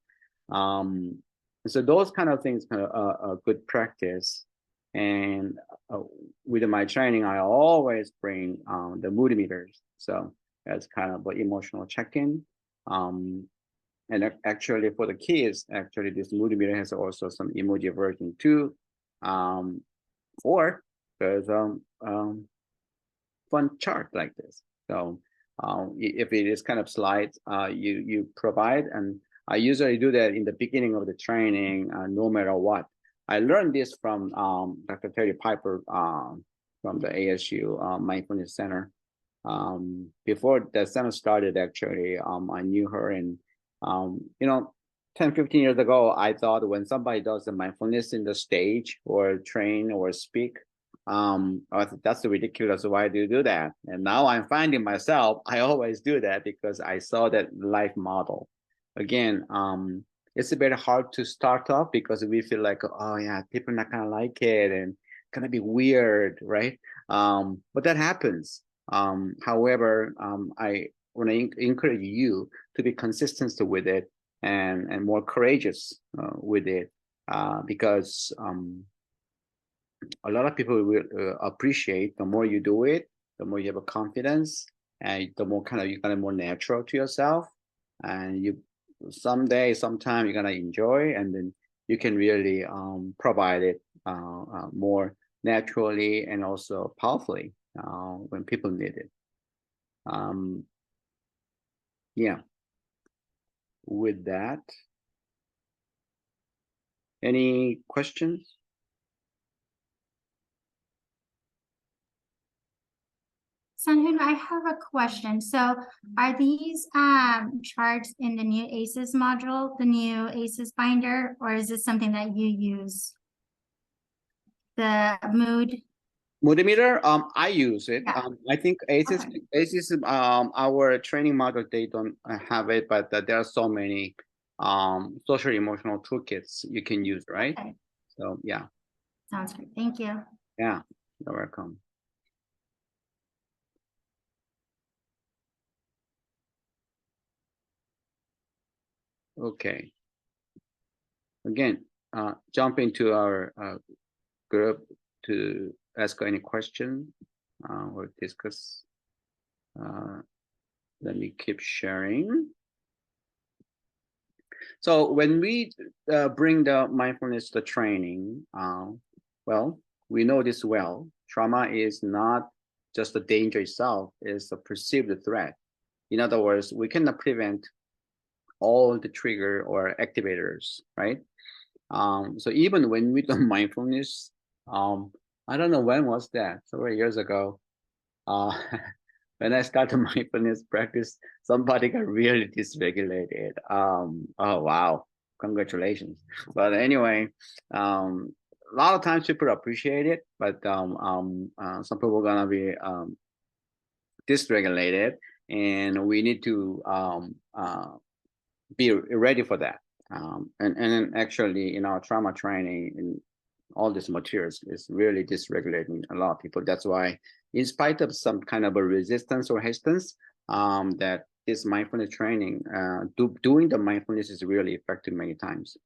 So those kind of things kind of a good practice. And with my training, I always bring the mood meters. So that's kind of an emotional check-in. And actually for the kids, actually this mood meter has also some emoji version too. Or there's fun chart like this. So if it is kind of slides, you provide, and I usually do that in the beginning of the training, no matter what. I learned this from Dr. Terry Piper from the ASU Mindfulness Center. Before the center started, actually, I knew her, and 10, 15 years ago, I thought when somebody does the mindfulness in the stage or train or speak, I thought that's ridiculous. Why do you do that? And now I'm finding myself, I always do that because I saw that life model. Again, it's a bit hard to start off because we feel like, oh yeah, people are not gonna like it and gonna be weird, right? But that happens. However, I want to encourage you to be consistent with it and more courageous with it, because a lot of people will appreciate the more you do it, the more you have a confidence, and the more kind of you kind of more natural to yourself, and you someday, sometime you're gonna enjoy, and then you can really provide it more naturally and also powerfully when people need it. Yeah. With that, any questions? Sanghoon, I have a question. So are these charts in the new ACEs module, the new ACEs binder, or is this something that you use? The mood? Moodimeter, I use it. Yeah. I think ACEs, Okay. ACEs, our training model, they don't have it, but there are so many social emotional toolkits you can use, right? Okay. So yeah. Sounds good. Thank you. Yeah, you're welcome. Okay. Again, jump into our group to ask any question or discuss. Let me keep sharing. So when we bring the mindfulness to training, well, we know this well. Trauma is not just the danger itself, it's a perceived threat. In other words, we cannot prevent all the trigger or activators, right? So even when we do mindfulness, I don't know when was that, several years ago. When I started mindfulness practice, somebody got really dysregulated. Oh wow, congratulations. But anyway, a lot of times people appreciate it, but some people are gonna be dysregulated, and we need to be ready for that. And actually, in our trauma training, in all these materials is really dysregulating a lot of people. That's why, in spite of some kind of a resistance or hesitance, that this mindfulness training, doing the mindfulness is really effective many times.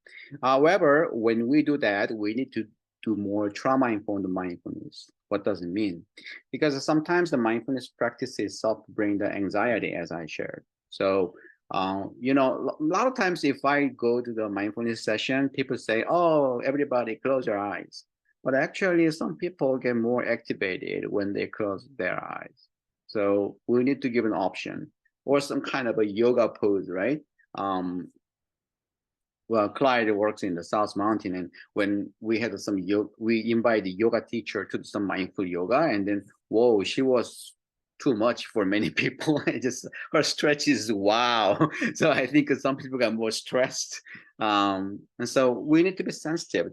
However, when we do that, we need to do more trauma-informed mindfulness. What does it mean? Because sometimes the mindfulness practices self-bring the anxiety, as I shared. So a lot of times if I go to the mindfulness session, people say, oh, everybody close your eyes. But actually some people get more activated when they close their eyes. So we need to give an option or some kind of a yoga pose, right? Well, Clyde works in the South Mountain, and when we had some yoga, we invited the yoga teacher to do some mindful yoga, and then whoa, she was too much for many people. Just her stretches, wow. So I think some people got more stressed, and so we need to be sensitive.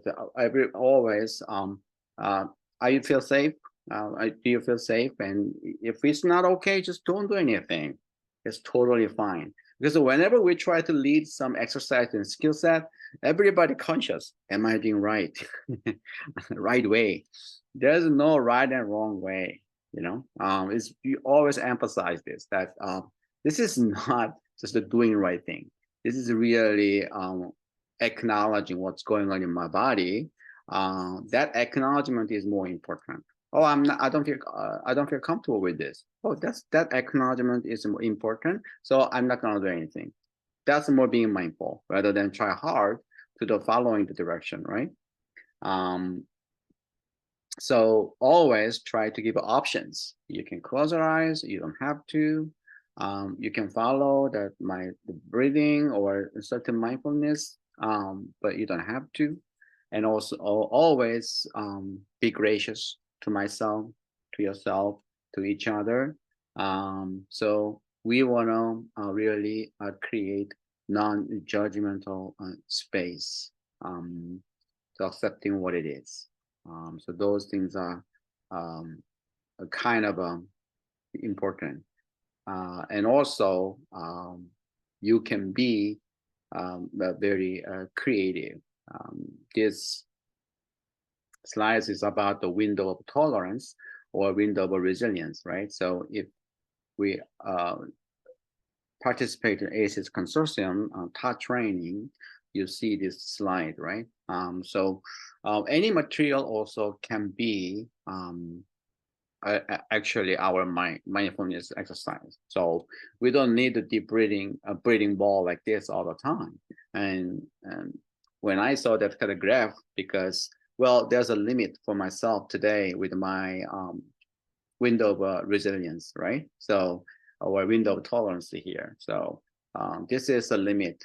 Always, are you feel safe? Do you feel safe? And if it's not okay, just don't do anything. It's totally fine. Because whenever we try to lead some exercise and skill set, everybody conscious, am I doing right? Right way. There's no right and wrong way, you always emphasize this, that this is not just the doing the right thing. This is really acknowledging what's going on in my body. That acknowledgement is more important. Oh, I don't feel comfortable with this. Oh, that acknowledgement is more important. So I'm not gonna do anything. That's more being mindful rather than try hard to the following the direction, right? So always try to give options. You can close your eyes. You don't have to. You can follow the breathing or a certain mindfulness, but you don't have to. And also always be gracious to myself, to yourself, to each other. So we want to really create non-judgmental space to accepting what it is. So those things are kind of important. And also, you can be very creative. This slide is about the window of tolerance or window of resilience, right? So if we participate in ACES consortium TOT training, you see this slide, right? So any material also can be actually our mindfulness exercise. So we don't need the deep breathing, breathing ball like this all the time. And when I saw that kind of graph, because, well, there's a limit for myself today with my window of resilience, right? So our window of tolerance here. So this is a limit.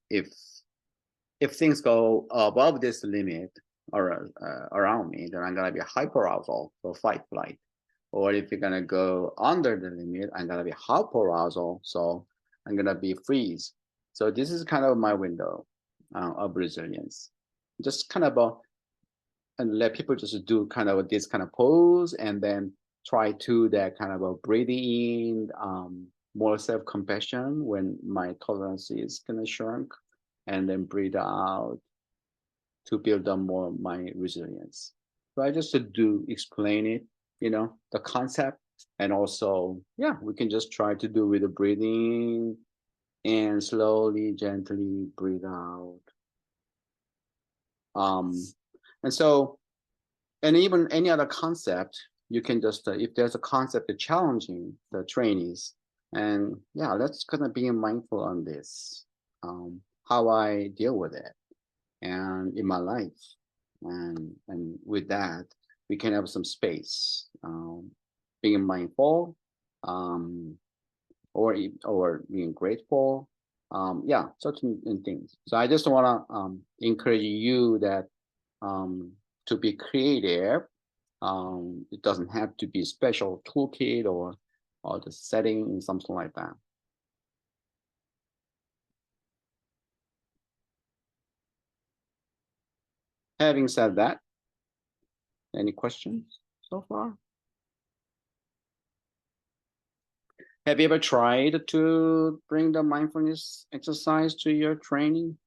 If things go above this limit or around me, then I'm gonna be hyperarousal for fight flight. Or if you're gonna go under the limit, I'm gonna be hyperarousal, so I'm gonna be freeze. So this is kind of my window of resilience. Just kind of and let people just do kind of this kind of pose, and then try to that kind of a breathing in, more self-compassion when my tolerance is gonna shrink, and then breathe out to build up more my resilience. So I just do explain it, the concept, and also, yeah, we can just try to do with the breathing and slowly, gently breathe out. And so, and even any other concept, you can just, if there's a concept that's challenging the trainees, and yeah, let's kind of be mindful on this, how I deal with it and in my life. And with that, we can have some space, being mindful, or being grateful. Yeah, certain things. So I just want to encourage you that to be creative. It doesn't have to be special toolkit or the setting and something like that. Having said that, any questions so far? Have you ever tried to bring the mindfulness exercise to your training?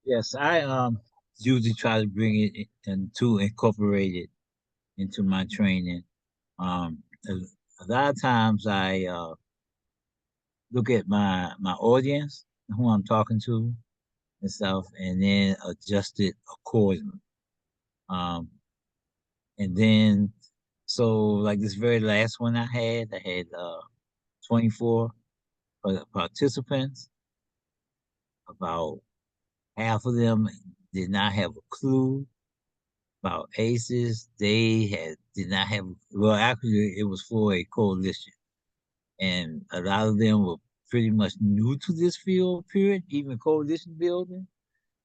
Yes, I usually try to bring it and to incorporate it into my training. A, a lot of times I look at my audience, who I'm talking to and stuff, and then adjust it accordingly. And then, so like this very last one I had 24 participants. About half of them did not have a clue about ACEs. They did not have, well, actually, it was for a coalition. And a lot of them were pretty much new to this field, period, even coalition building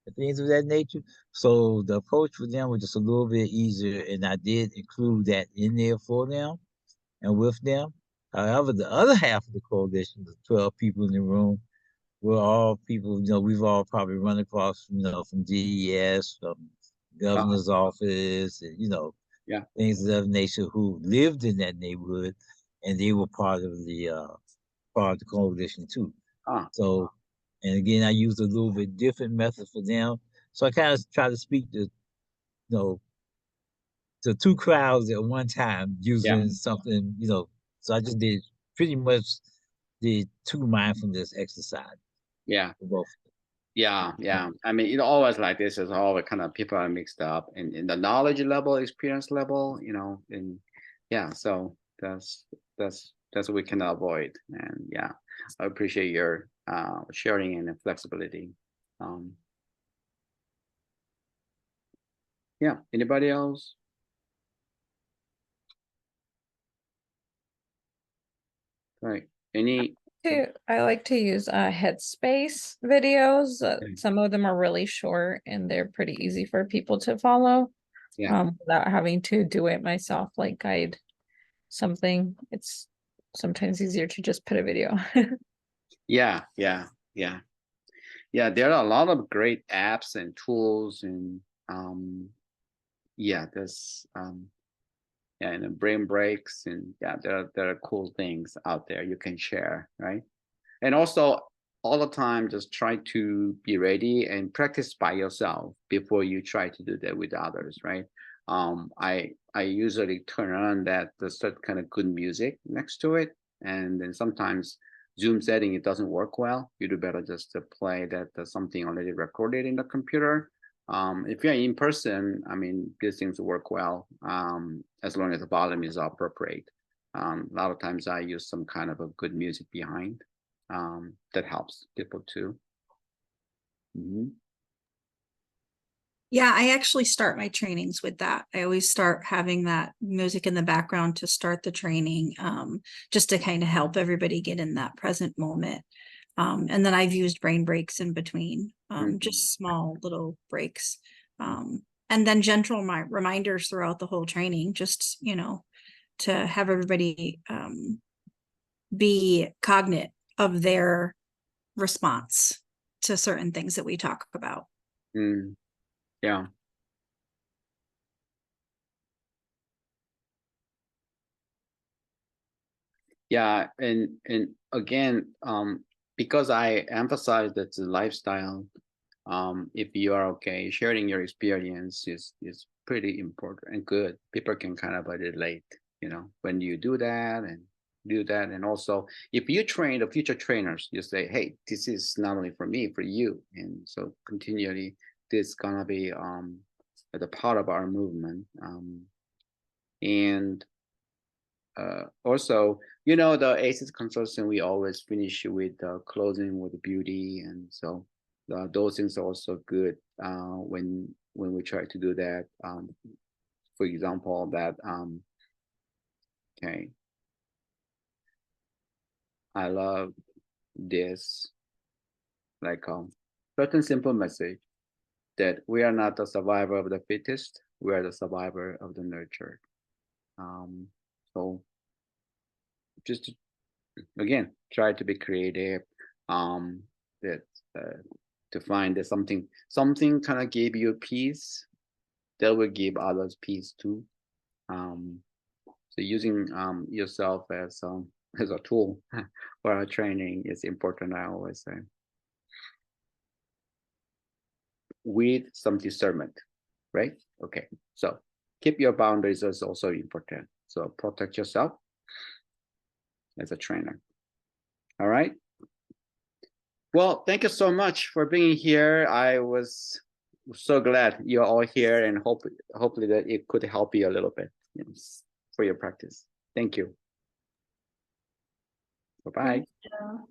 and things of that nature. So the approach for them was just a little bit easier, and I did include that in there for them and with them. However, the other half of the coalition, the 12 people in the room, we're all people, we've all probably run across, from DES, from governor's office, and, Yeah. things of that nature, who lived in that neighborhood, and they were part of the coalition too. So, and again, I used a little bit different method for them. So I kind of try to speak to the two crowds at one time Yeah. using something, so I just did pretty much the two mindfulness exercise Yeah. for both. Yeah, yeah. I mean, it always like this is all the kind of people are mixed up in the knowledge level, experience level, and yeah, so that's what we can avoid. And yeah, I appreciate your sharing and flexibility. Um, yeah, anybody else? Right. Any I like to use Headspace videos. Okay. Some of them are really short and they're pretty easy for people to follow. Yeah. Without having to do it myself, like guide something. It's sometimes easier to just put a video. Yeah, yeah, yeah. Yeah, there are a lot of great apps and tools and yeah, there's yeah, and the brain breaks and yeah, there are cool things out there you can share, right? And also all the time just try to be ready and practice by yourself before you try to do that with others, right? I usually turn on that the certain kind of good music next to it, and then sometimes Zoom setting it doesn't work well. You do better just to play that something already recorded in the computer. If you're in person, I mean, these things work well as long as the volume is appropriate. A lot of times I use some kind of a good music behind that helps people too. Mhm. Yeah, I actually start my trainings with that. I always start having that music in the background to start the training, just to kind of help everybody get in that present moment. And then I've used brain breaks in between, just small little breaks. And then gentle reminders throughout the whole training, just, to have everybody be cognate of their response to certain things that we talk about. Yeah. Yeah, and again, because I emphasize that the lifestyle, if you are okay, sharing your experience is pretty important and good. People can kind of relate, when you do that and also if you train the future trainers, you say, hey, this is not only for me, for you, and so continually this gonna be the part of our movement, and also, the ACEs consortium, we always finish with closing with beauty, and so those things are also good when we try to do that. For example, that okay, I love this, like certain simple message that we are not the survivor of the fittest, we are the survivor of the nurtured. So just again, try to be creative, that to find that something kind of gave you peace that will give others peace too. So using yourself as as a tool for our training is important, I always say, with some discernment, right? Okay, so keep your boundaries is also important, so protect yourself as a trainer. All right. Well, thank you so much for being here. I was so glad you're all here, and hopefully that it could help you a little bit, for your practice. Thank you. Bye-bye. Thank you.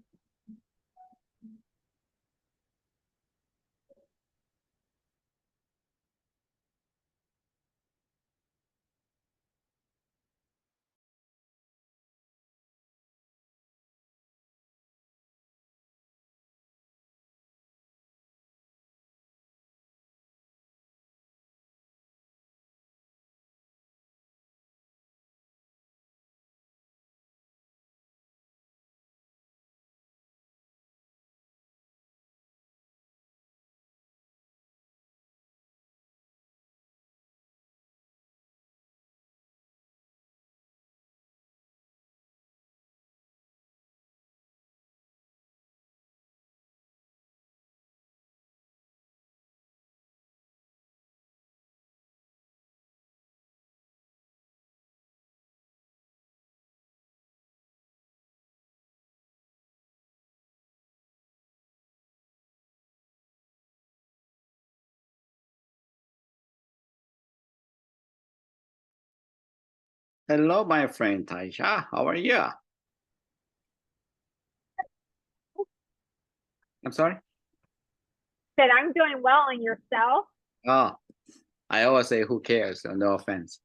Hello, my friend Taisha. How are you? I'm sorry? Said I'm doing well, and yourself? Oh, I always say who cares, so no offense.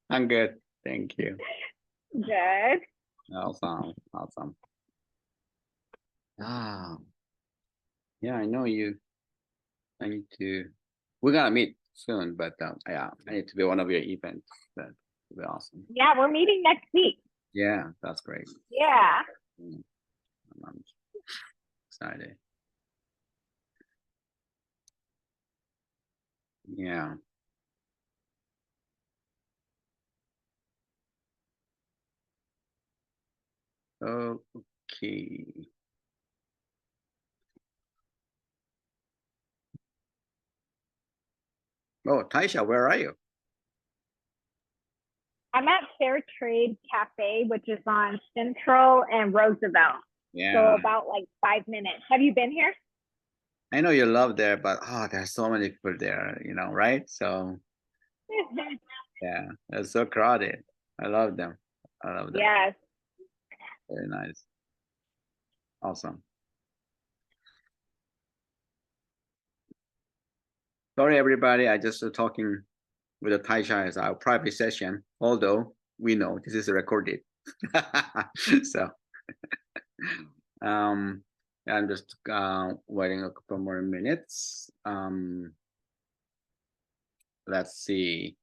I'm good. Thank you. Good. Awesome. Awesome. Ah, yeah, I know you. I need to, we're gonna meet soon, but yeah, I need to be one of your events. That would be awesome. Yeah, we're meeting next week. Yeah, that's great. Yeah. I'm excited. Yeah. Okay. Oh, Taisha, where are you? I'm at Fair Trade Cafe, which is on Central and Roosevelt. Yeah. So about like 5 minutes. Have you been here? I know you love there, but oh, there's so many people there, right? So yeah, it's so crowded. I love them. I love them. Yes. Very nice. Awesome. Sorry, everybody. I just talking with the Taisha as our private session, although we know this is recorded. So I'm just waiting a couple more minutes. Let's see.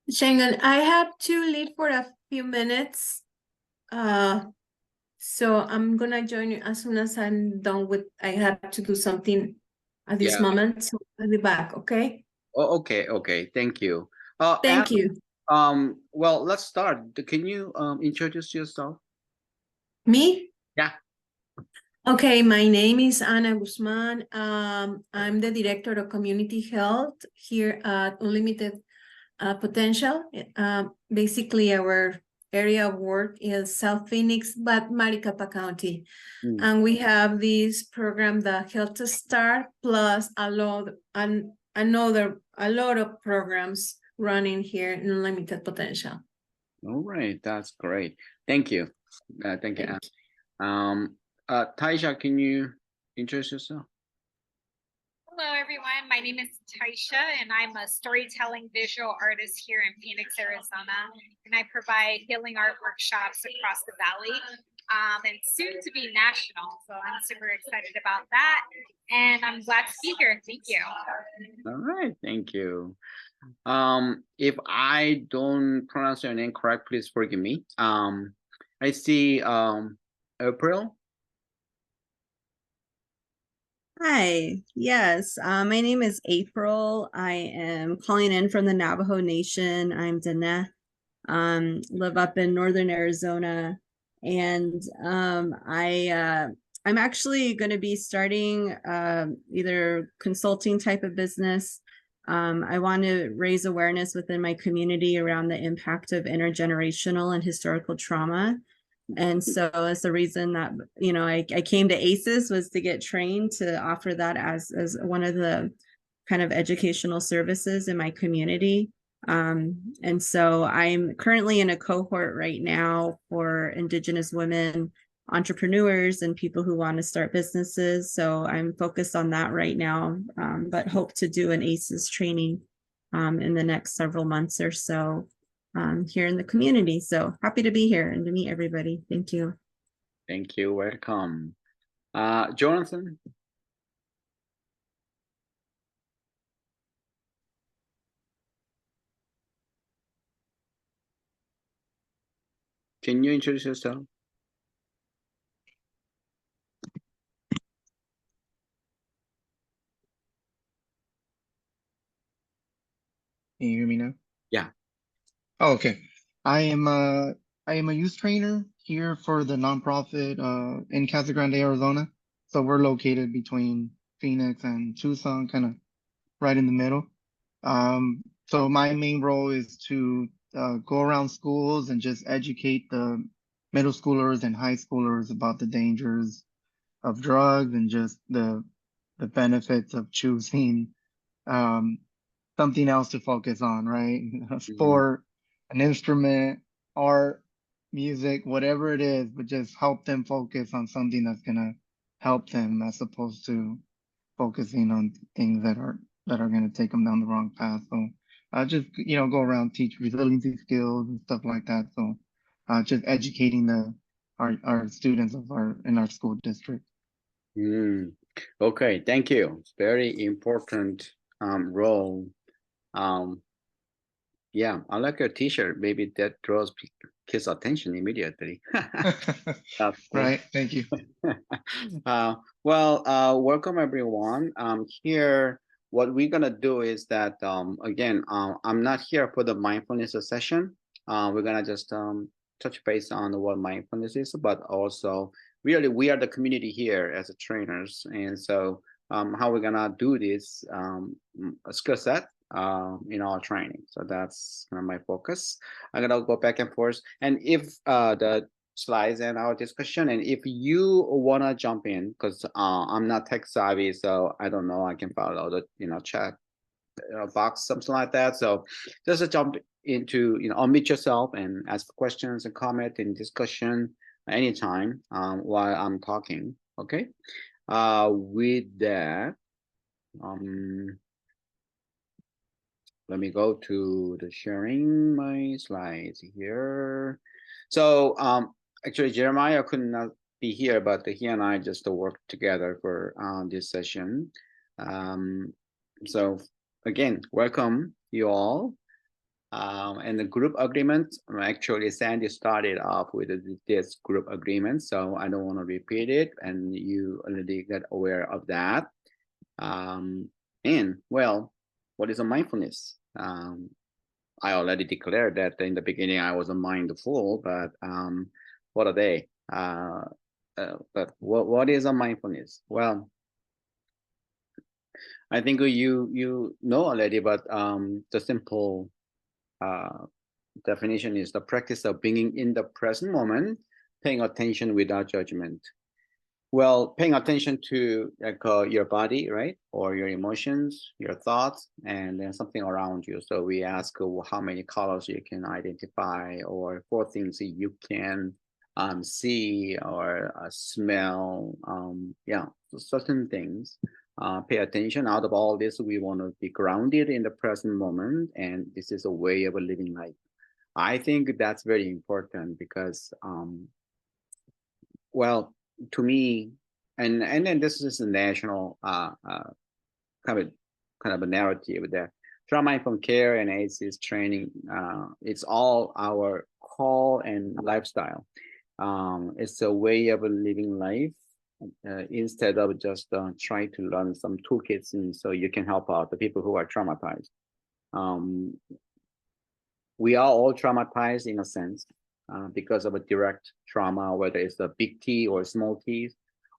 Shangon, I have to leave for a few minutes. So I'm gonna join you as soon as I'm done with, I have to do something at this Yeah. moment, so I'll be back, okay? Oh, okay. Thank you. Thank you. Well, let's start. Can you introduce yourself? Me? Yeah. Okay, my name is Ana Guzman. I'm the Director of Community Health here at Unlimited Potential. Basically, our area of work is South Phoenix, but Maricopa County. And we have this program, the Health to Start, plus a lot of programs running here in Unlimited Potential. All right, that's great. Thank you. Thank you. Taisha, can you introduce yourself? Hello, everyone. My name is Taisha, and I'm a storytelling visual artist here in Phoenix, Arizona. And I provide healing art workshops across the valley, and soon to be national. So I'm super excited about that. And I'm glad to be here. Thank you. All right, thank you. If I don't pronounce your name correct, please forgive me. I see April. Hi, yes, my name is April. I am calling in from the Navajo Nation. I'm Dana, live up in northern Arizona, and I'm actually going to be starting either consulting type of business. I want to raise awareness within my community around the impact of intergenerational and historical trauma. And so it's the reason that, I came to ACES was to get trained to offer that as one of the kind of educational services in my community. And so I'm currently in a cohort right now for Indigenous women entrepreneurs and people who want to start businesses. So I'm focused on that right now, but hope to do an ACES training in the next several months or so. Here in the community. So happy to be here and to meet everybody. Thank you. Thank you. Welcome. Jonathan. Can you introduce yourself? Can you hear me now? Yeah. Oh, okay. I am a youth trainer here for the nonprofit in Casa Grande, Arizona. So we're located between Phoenix and Tucson, kind of right in the middle. So my main role is to go around schools and just educate the middle schoolers and high schoolers about the dangers of drugs and just the benefits of choosing something else to focus on, right? A sport, an instrument, art, music, whatever it is, but just help them focus on something that's gonna help them as opposed to focusing on things that are gonna take them down the wrong path. So just go around, teach resiliency skills and stuff like that. So just educating our students in our school district. Okay, thank you. Very important role. Yeah, I like your t-shirt. Maybe that draws kids' attention immediately. That's cool. Right, thank you. Welcome everyone. Here, what we're gonna do is that again, I'm not here for the mindfulness session. We're gonna just touch base on what mindfulness is, but also really we are the community here as trainers, and so how we're gonna do this skill set in our training. So that's kind of my focus. I'm gonna go back and forth, and if the slides and our discussion, and if you wanna jump in, because I'm not tech savvy, so I don't know, I can follow the chat box, something like that. So just jump into unmute yourself and ask questions and comment and discussion anytime while I'm talking. Okay. With that, let me go to the sharing my slides here. So actually Jeremiah could not be here, but he and I just worked together for this session. So again, welcome you all. And the group agreement, actually Sandy started off with this group agreement, so I don't want to repeat it, and you already got aware of that. And well, what is a mindfulness? I already declared that in the beginning I was a mindful, but what are they? But what is a mindfulness? Well, I think you know already, but the simple definition is the practice of being in the present moment, paying attention without judgment. Well, paying attention to like your body, right? Or your emotions, your thoughts, and then something around you. So we ask how many colors you can identify, or 4 things that you can see or smell. Yeah, so certain things. Pay attention. Out of all this, we want to be grounded in the present moment, and this is a way of living life. I think that's very important because, well, to me, and then this is a national kind of a narrative that trauma-informed care and ACEs training, it's all our call and lifestyle. It's a way of living life instead of just trying to learn some toolkits, and so you can help out the people who are traumatized. We are all traumatized in a sense because of a direct trauma, whether it's a big T or small T,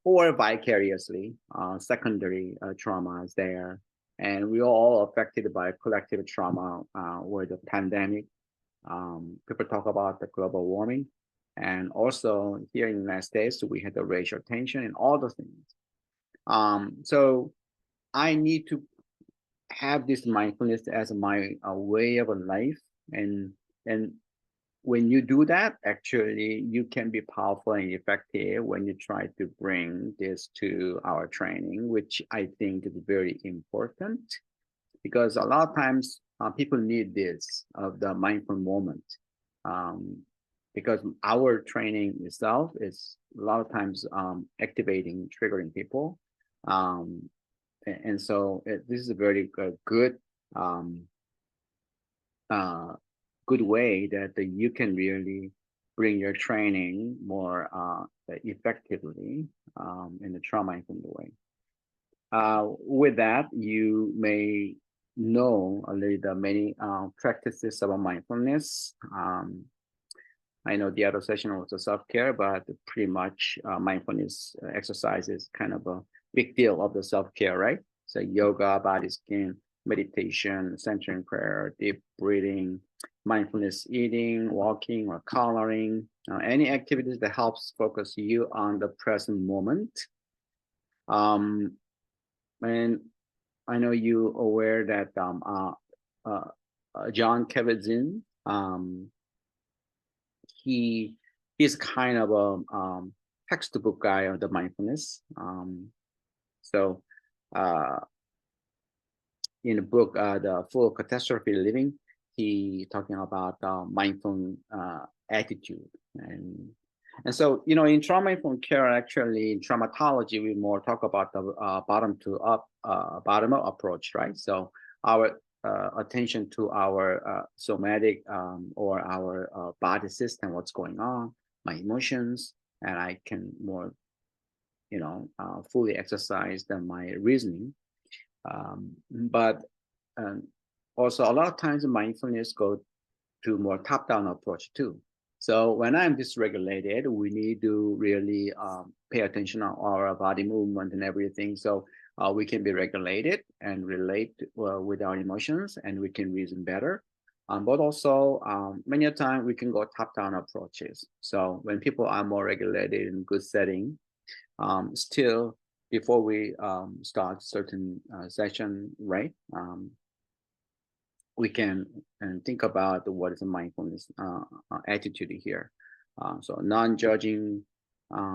or vicariously, secondary trauma is there. And we are all affected by collective trauma with the pandemic. People talk about the global warming. And also here in the United States, we had the racial tension and all those things. So I need to have this mindfulness as my way of a life. And when you do that, actually, you can be powerful and effective when you try to bring this to our training, which I think is very important, because a lot of times people need this of the mindful moment, because our training itself is a lot of times activating, triggering people. And so this is a very good good way that you can really bring your training more effectively in the trauma-informed way. With that, you may know already the many practices of mindfulness. I know the other session was a self-care, but pretty much mindfulness exercise is kind of a big deal of the self-care, right? So yoga, body scan, meditation, centering prayer, deep breathing, mindfulness eating, walking, or coloring, any activities that helps focus you on the present moment. And I know you aware that John Kabat-Zinn. He's kind of a textbook guy of the mindfulness. So in the book, The Full Catastrophe Living, he talking about mindful attitude. And so, you know, in trauma-informed care, actually in traumatology, we more talk about the bottom-up approach, right? So our attention to our somatic or our body system, what's going on, my emotions, and I can more, you know, fully exercise my reasoning. But also a lot of times mindfulness go to more top-down approach too. So when I'm dysregulated, we need to really pay attention on our body movement and everything. So we can be regulated and relate with our emotions, and we can reason better. But also many times we can go top-down approaches. So when people are more regulated in good setting, still before we start certain session, right? We can think about what is a mindfulness attitude here. So non-judging,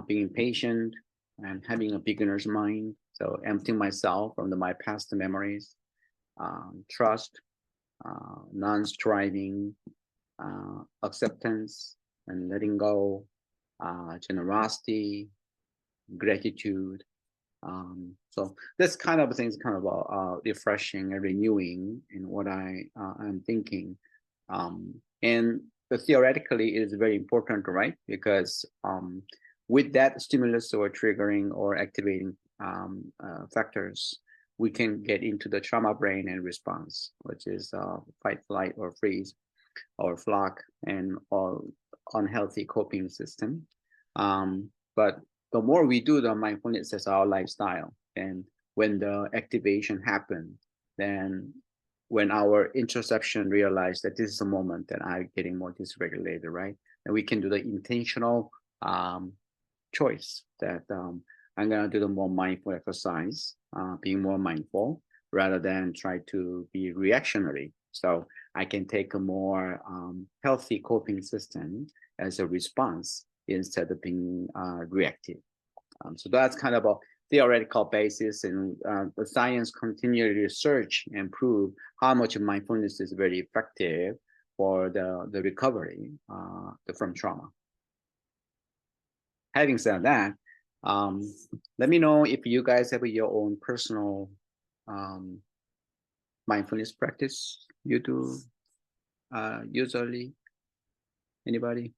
being patient, and having a beginner's mind. So emptying myself from my past memories, trust, non-striving, acceptance, and letting go, generosity, gratitude. So this kind of things kind of refreshing and renewing in what I am thinking. And theoretically it is very important, right? Because with that stimulus or triggering or activating factors, we can get into the trauma brain and response, which is fight, flight, or freeze, or flock, and all unhealthy coping system. But the more we do the mindfulness as our lifestyle, and when the activation happens, then when our introspection realize that this is a moment that I'm getting more dysregulated, right? And we can do the intentional choice that I'm gonna do the more mindful exercise, being more mindful rather than try to be reactionary. So I can take a more healthy coping system as a response instead of being reactive. So that's kind of a theoretical basis, and the science continually research and prove how much mindfulness is very effective for the recovery from trauma. Having said that, let me know if you guys have your own personal mindfulness practice you do usually. Anybody?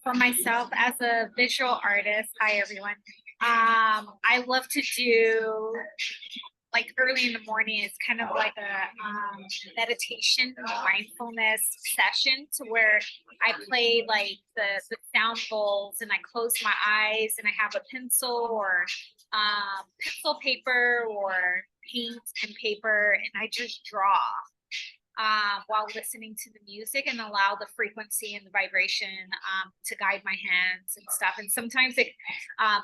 For myself as a visual artist, hi everyone. I love to do like early in the morning. It's kind of like a meditation, mindfulness session, to where I play like the sound bowls, and I close my eyes, and I have a pencil or pencil paper or paint and paper, and I just draw while listening to the music, and allow the frequency and the vibration to guide my hands and stuff. And sometimes it,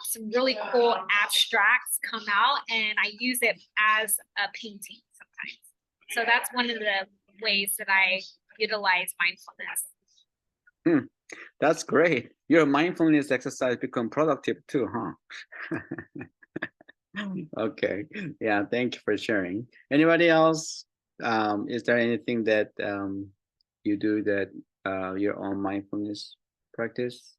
some really cool abstracts come out, and I use it as a painting sometimes. So that's one of the ways that I utilize mindfulness. That's great. Your mindfulness exercise become productive too, huh? Okay. Yeah, thank you for sharing. Anybody else? Is there anything that you do that your own mindfulness practice?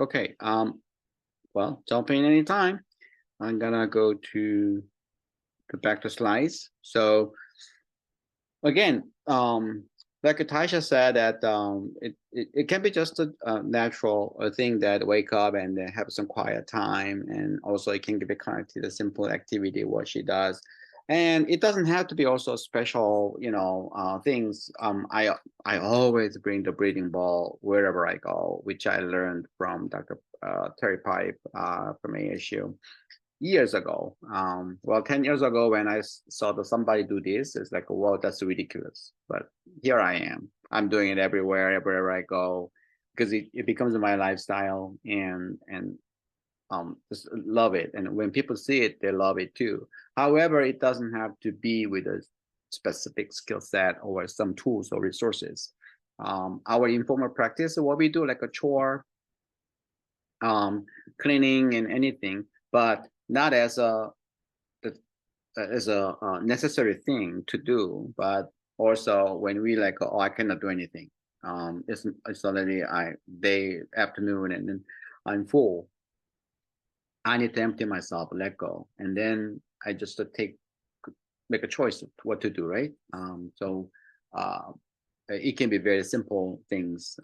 Okay. Well, jump in anytime. I'm gonna go back to slides. So again, like Taisha said, that it can be just a natural thing that wake up and then have some quiet time, and also it can be connected to the simple activity what she does, and it doesn't have to be also special, you know, things. I always bring the breathing ball wherever I go, which I learned from Dr. Terry Pipe from ASU years ago. Well, 10 years ago when I saw that somebody do this, it's like, well, that's ridiculous. But here I am. I'm doing it everywhere I go, because it becomes my lifestyle, and just love it. And when people see it, they love it too. However, it doesn't have to be with a specific skill set or some tools or resources. Our informal practice, what we do, like a chore, cleaning and anything, but not as a necessary thing to do, but also when we like, oh, I cannot do anything. It's already day afternoon, and then I'm full. I need to empty myself, let go, and then I just make a choice of what to do, right? So it can be very simple things,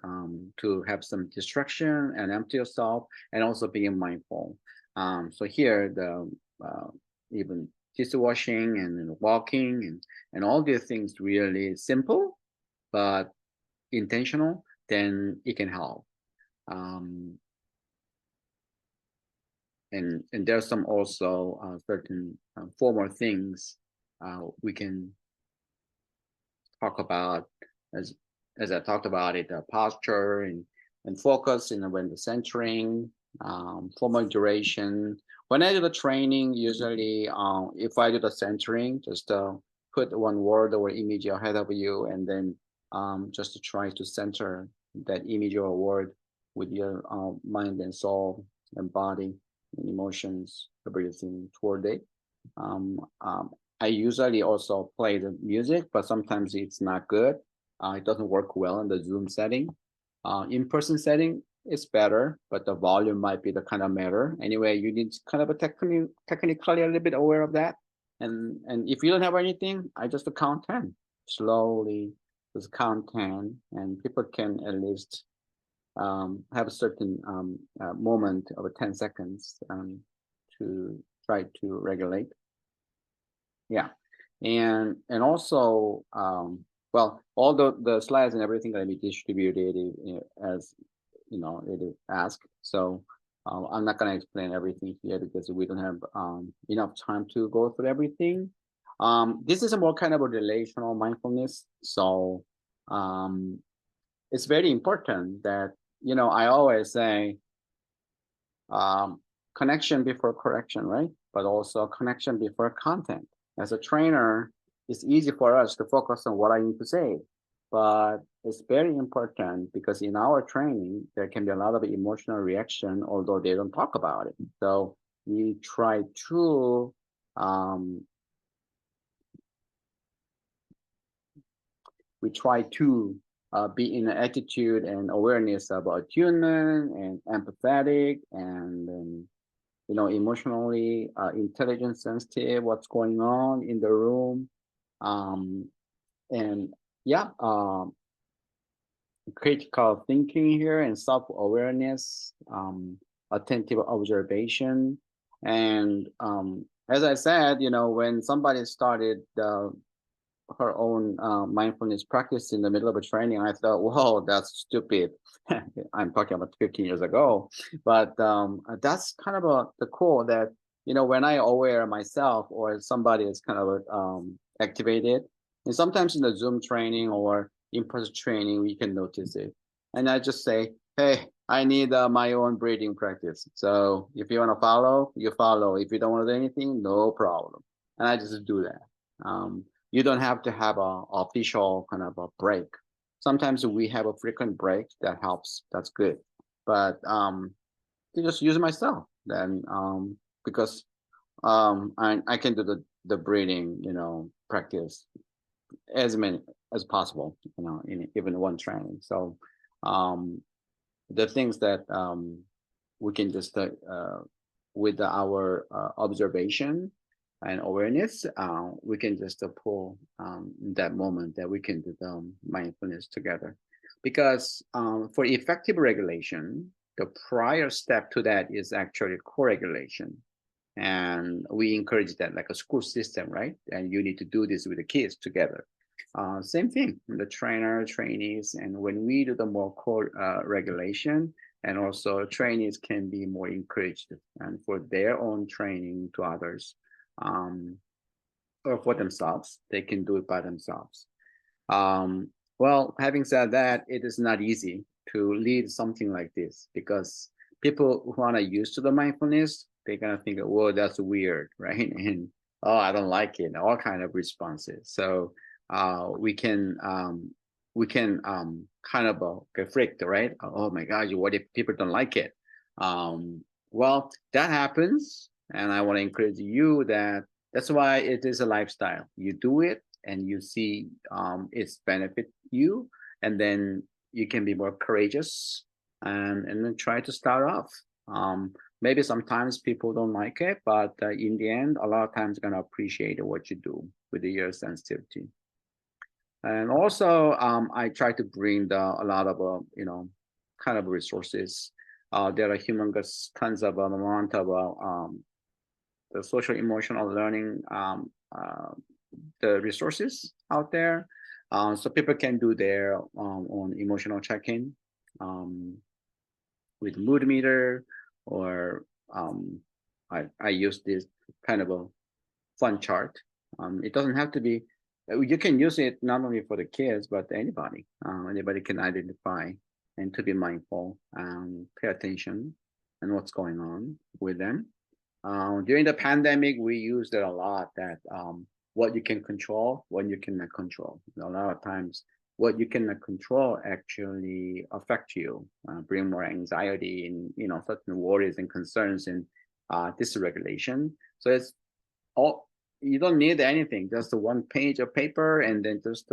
to have some distraction and empty yourself, and also being mindful. So here, the even dishwashing and walking and all these things really simple, but intentional, then it can help. And there's some also certain formal things we can talk about, as I talked about it, posture and focus, when the centering, formal duration. When I do the training, usually if I do the centering, just put one word or image ahead of you, and then just to try to center that image or word with your mind and soul and body and emotions, everything toward it. I usually also play the music, but sometimes it's not good. It doesn't work well in the Zoom setting. In-person setting is better, but the volume might be the kind of matter. Anyway, you need kind of a technically a little bit aware of that. And if you don't have anything, I just count 10. Slowly just count 10, and people can at least have a certain moment of 10 seconds to try to regulate. Yeah, and also, well, all the slides and everything going to be distributed as it is asked. So I'm not going to explain everything here because we don't have enough time to go through everything. This is a more kind of a relational mindfulness. So it's very important that, I always say, connection before correction, right? But also connection before content. As a trainer, it's easy for us to focus on what I need to say, but it's very important because in our training, there can be a lot of emotional reaction, although they don't talk about it. So we try to be in an attitude and awareness of attunement and empathetic and emotionally intelligent, sensitive, what's going on in the room. And yeah, critical thinking here and self-awareness, attentive observation. And as I said, when somebody started her own mindfulness practice in the middle of a training, I thought, whoa, that's stupid. I'm talking about 15 years ago, but that's kind of the core that, when I aware myself or somebody is kind of activated, and sometimes in the Zoom training or in-person training, we can notice it. And I just say, hey, I need my own breathing practice. So if you want to follow, you follow. If you don't want to do anything, no problem. And I just do that. You don't have to have an official kind of a break. Sometimes we have a frequent break that helps. That's good. But I just use myself then, because I can do the breathing, practice as many as possible, in even one training. So the things that we can just with our observation and awareness, we can just pull that moment that we can do the mindfulness together. Because for effective regulation, the prior step to that is actually co-regulation. And we encourage that like a school system, right? And you need to do this with the kids together. Same thing, the trainer, trainees, and when we do the more co-regulation, and also trainees can be more encouraged and for their own training to others, or for themselves, they can do it by themselves. Well, having said that, it is not easy to lead something like this because people who are not used to the mindfulness, they're gonna think, "Whoa, that's weird," right? And oh, I don't like it. All kind of responses. So we can kind of get freaked, right? Oh my God, what if people don't like it? Well, that happens, and I want to encourage you that that's why it is a lifestyle. You do it, and you see its benefit you, and then you can be more courageous and then try to start off. Maybe sometimes people don't like it, but in the end, a lot of times gonna appreciate what you do with your sensitivity. And also, I try to bring a lot of kind of resources. There are humongous tons of amount of the social emotional learning the resources out there, so people can do their own emotional check-in with mood meter, or I use this kind of a fun chart. It doesn't have to be. You can use it not only for the kids, but anybody. Anybody can identify and to be mindful and pay attention and what's going on with them. During the pandemic, we used it a lot. That what you can control, what you cannot control. A lot of times, what you cannot control actually affect you, bring more anxiety and certain worries and concerns and dysregulation. So it's all, you don't need anything, just the one page of paper, and then just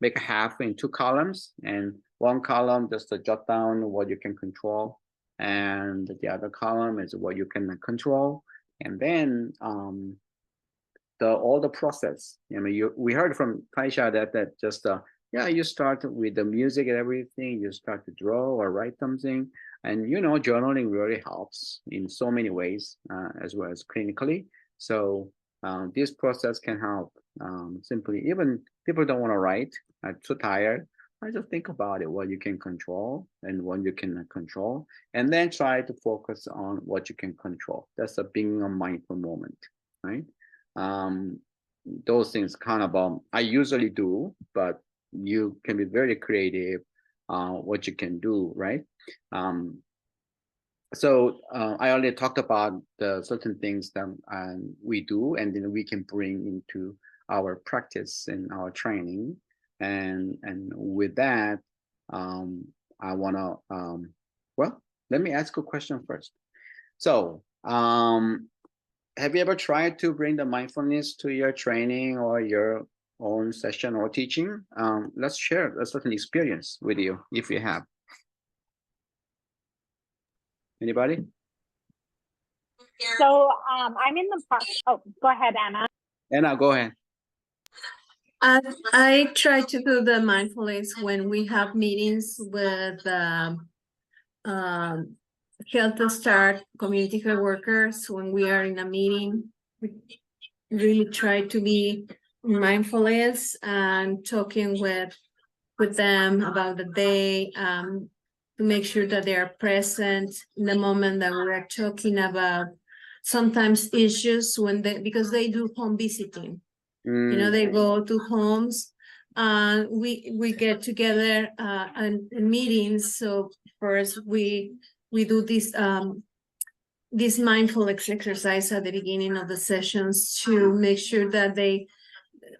make a half in 2 columns, and one column just to jot down what you can control, and the other column is what you cannot control. And then all the process. We heard from Taisha that just yeah, you start with the music and everything. You start to draw or write something, and journaling really helps in so many ways, as well as clinically. So this process can help. Simply, even people don't want to write, are too tired. I just think about it, what you can control and what you cannot control, and then try to focus on what you can control. That's a being a mindful moment, right? Those things kind of I usually do, but you can be very creative what you can do, right? So I already talked about the certain things that we do, and then we can bring into our practice and our training. And with that, I want to well, let me ask a question first. So have you ever tried to bring the mindfulness to your training or your own session or teaching? Let's share a certain experience with you if you have. Anybody? So I'm in the process. Oh, go ahead, Anna. Anna, go ahead. I try to do the mindfulness when we have meetings with Health Start community health workers. When we are in a meeting, we really try to be mindfulness and talking with them about the day, to make sure that they are present in the moment that we are talking about sometimes issues because they do home visiting. They go to homes. We get together and meetings. So first we do this mindful exercise at the beginning of the sessions to make sure that they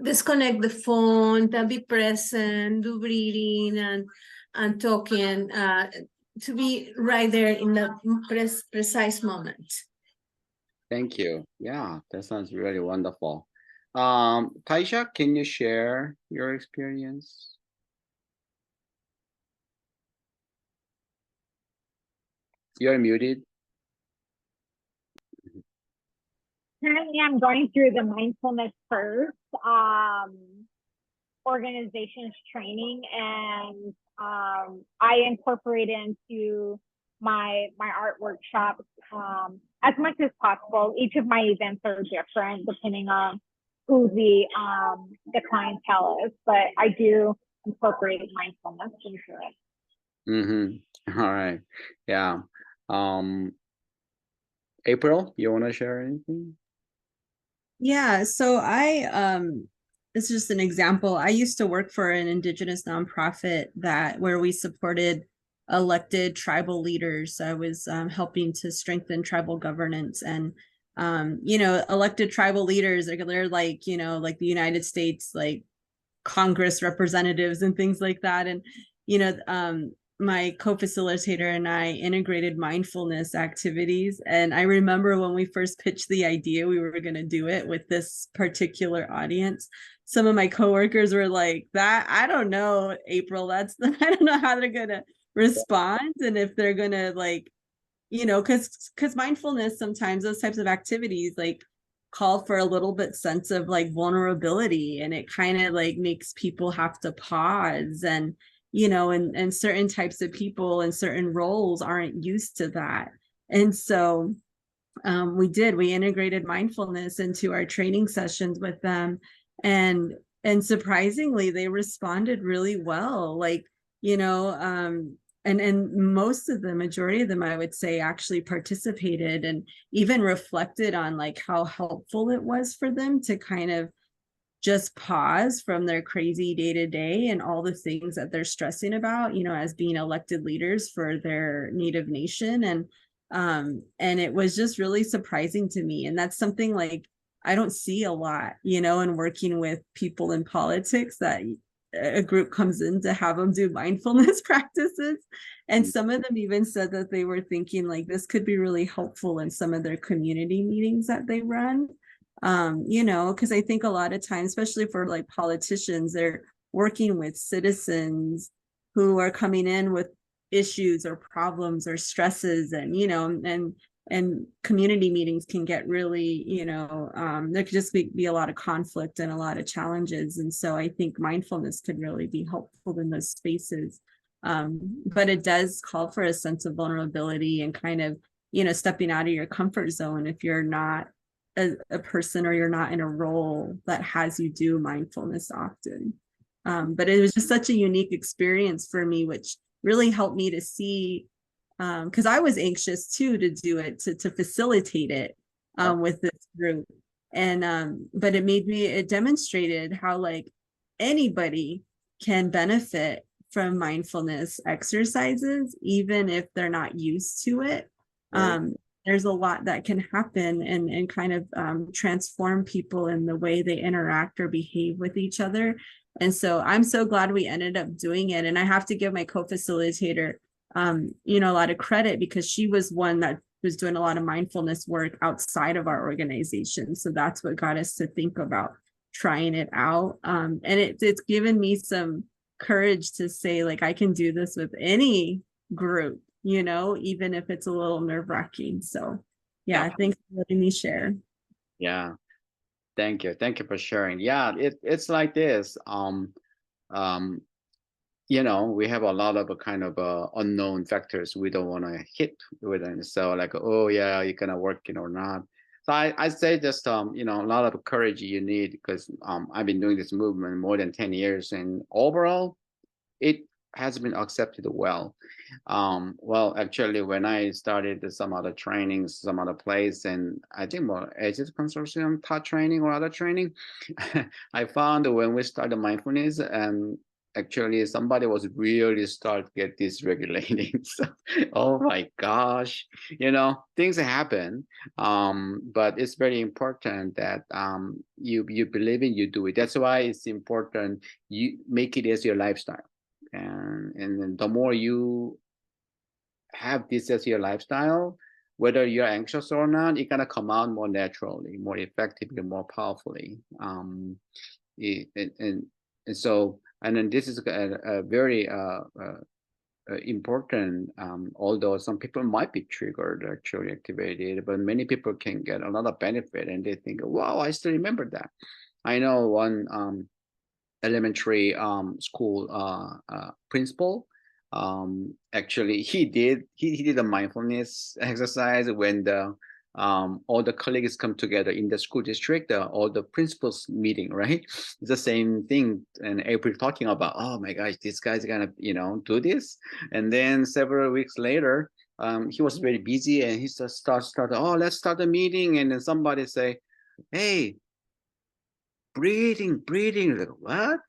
disconnect the phone, that be present, do breathing and talking, to be right there in the precise moment. Thank you. Yeah, that sounds really wonderful. Taisha, can you share your experience? You're muted. Currently, I'm going through the mindfulness first organizations training, and I incorporate into my art workshops as much as possible. Each of my events are different depending on who the clientele is, but I do incorporate mindfulness into it. Mm-hmm. All right. Yeah. April, you want to share anything? Yeah, so I this is just an example. I used to work for an indigenous nonprofit where we supported elected tribal leaders. I was helping to strengthen tribal governance, and elected tribal leaders they're like, like the United States, like Congress representatives and things like that. And my co-facilitator and I integrated mindfulness activities. And I remember when we first pitched the idea, we were going to do it with this particular audience. Some of my coworkers were like, "That I don't know, April. I don't know how they're going to respond, and if they're going to because mindfulness, sometimes those types of activities like call for a little bit sense of like vulnerability, and it kind of like makes people have to pause, and and certain types of people in certain roles aren't used to that. And so we integrated mindfulness into our training sessions with them, and surprisingly they responded really well, like and most of the majority of them, I would say, actually participated and even reflected on like how helpful it was for them to kind of just pause from their crazy day to day and all the things that they're stressing about, as being elected leaders for their native nation. And it was just really surprising to me. And that's something like I don't see a lot, in working with people in politics, that a group comes in to have them do mindfulness practices. And some of them even said that they were thinking like this could be really helpful in some of their community meetings that they run. Because I think a lot of times, especially for like politicians, they're working with citizens who are coming in with issues or problems or stresses, and and community meetings can get really, there could just be a lot of conflict and a lot of challenges. And so I think mindfulness could really be helpful in those spaces. But it does call for a sense of vulnerability and kind of, stepping out of your comfort zone if you're not a person or you're not in a role that has you do mindfulness often. But it was just such a unique experience for me, which really helped me to see, because I was anxious too to do it, to facilitate it with this group. And but it demonstrated how like anybody can benefit from mindfulness exercises, even if they're not used to it. There's a lot that can happen and kind of transform people in the way they interact or behave with each other. And so I'm so glad we ended up doing it. And I have to give my co-facilitator, a lot of credit, because she was one that was doing a lot of mindfulness work outside of our organization. So that's what got us to think about trying it out. And it's given me some courage to say, like, I can do this with any group, even if it's a little nerve-wracking. So yeah, thanks for letting me share. Yeah, thank you for sharing. Yeah, it's like this. We have a lot of kind of unknown factors we don't want to hit with it. So like, oh yeah, you're gonna work it or not. So I say just a lot of courage you need, because I've been doing this movement more than 10 years, and overall it has been accepted well. Well, actually, when I started some other trainings, some other place, and I think more AGES Consortium taught training or other training, I found that when we started mindfulness, and actually somebody was really start get dysregulating. So, oh my gosh, things happen. But it's very important that you believe in, you do it. That's why it's important you make it as your lifestyle. And then the more you have this as your lifestyle, whether you're anxious or not, it's gonna come out more naturally, more effectively, more powerfully. And so, and then this is a very important, although some people might be triggered, actually activated, but many people can get a lot of benefit, and they think, wow, I still remember that. I know one elementary school principal, actually he did a mindfulness exercise when the all the colleagues come together in the school district, all the principals meeting, right? It's the same thing. And April talking about, oh my gosh, this guy's gonna do this. And then several weeks later, he was very busy, and he started, oh, let's start a meeting. And then somebody say, hey, breathing. Like, what?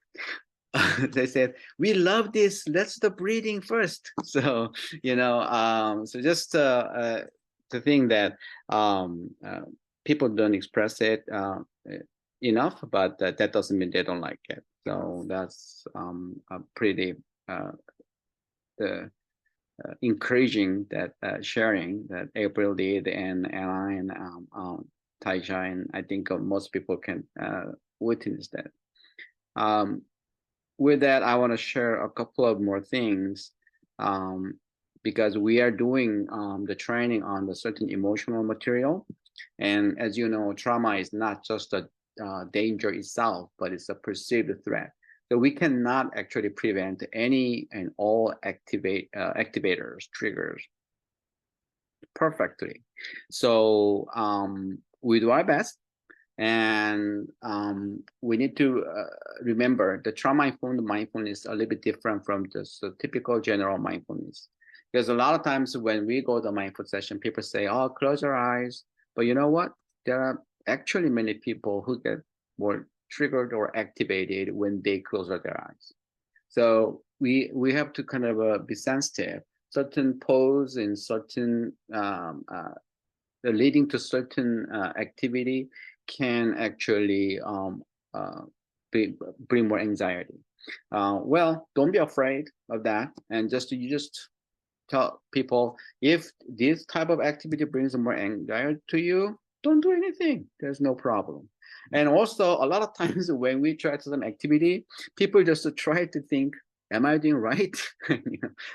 They said, we love this. Let's the breathing first. So, so just to think that people don't express it enough, but that doesn't mean they don't like it. So that's a pretty encouraging that sharing that April did, and I and Taisha, and I think most people can witness that. With that, I want to share a couple of more things because we are doing the training on the certain emotional material. And as you know, trauma is not just a danger itself, but it's a perceived threat. So we cannot actually prevent any and all activators, triggers perfectly. So we do our best. And we need to remember the trauma-informed mindfulness is a little bit different from just the typical general mindfulness. Because a lot of times when we go to a mindful session, people say, oh, close your eyes. But you know what? There are actually many people who get more triggered or activated when they close their eyes. So we have to kind of be sensitive. Certain pose and certain leading to certain activity can actually bring more anxiety. Well, don't be afraid of that, and you just tell people, if this type of activity brings more anxiety to you, don't do anything. There's no problem. And also, a lot of times when we try some activity, people just try to think, am I doing right?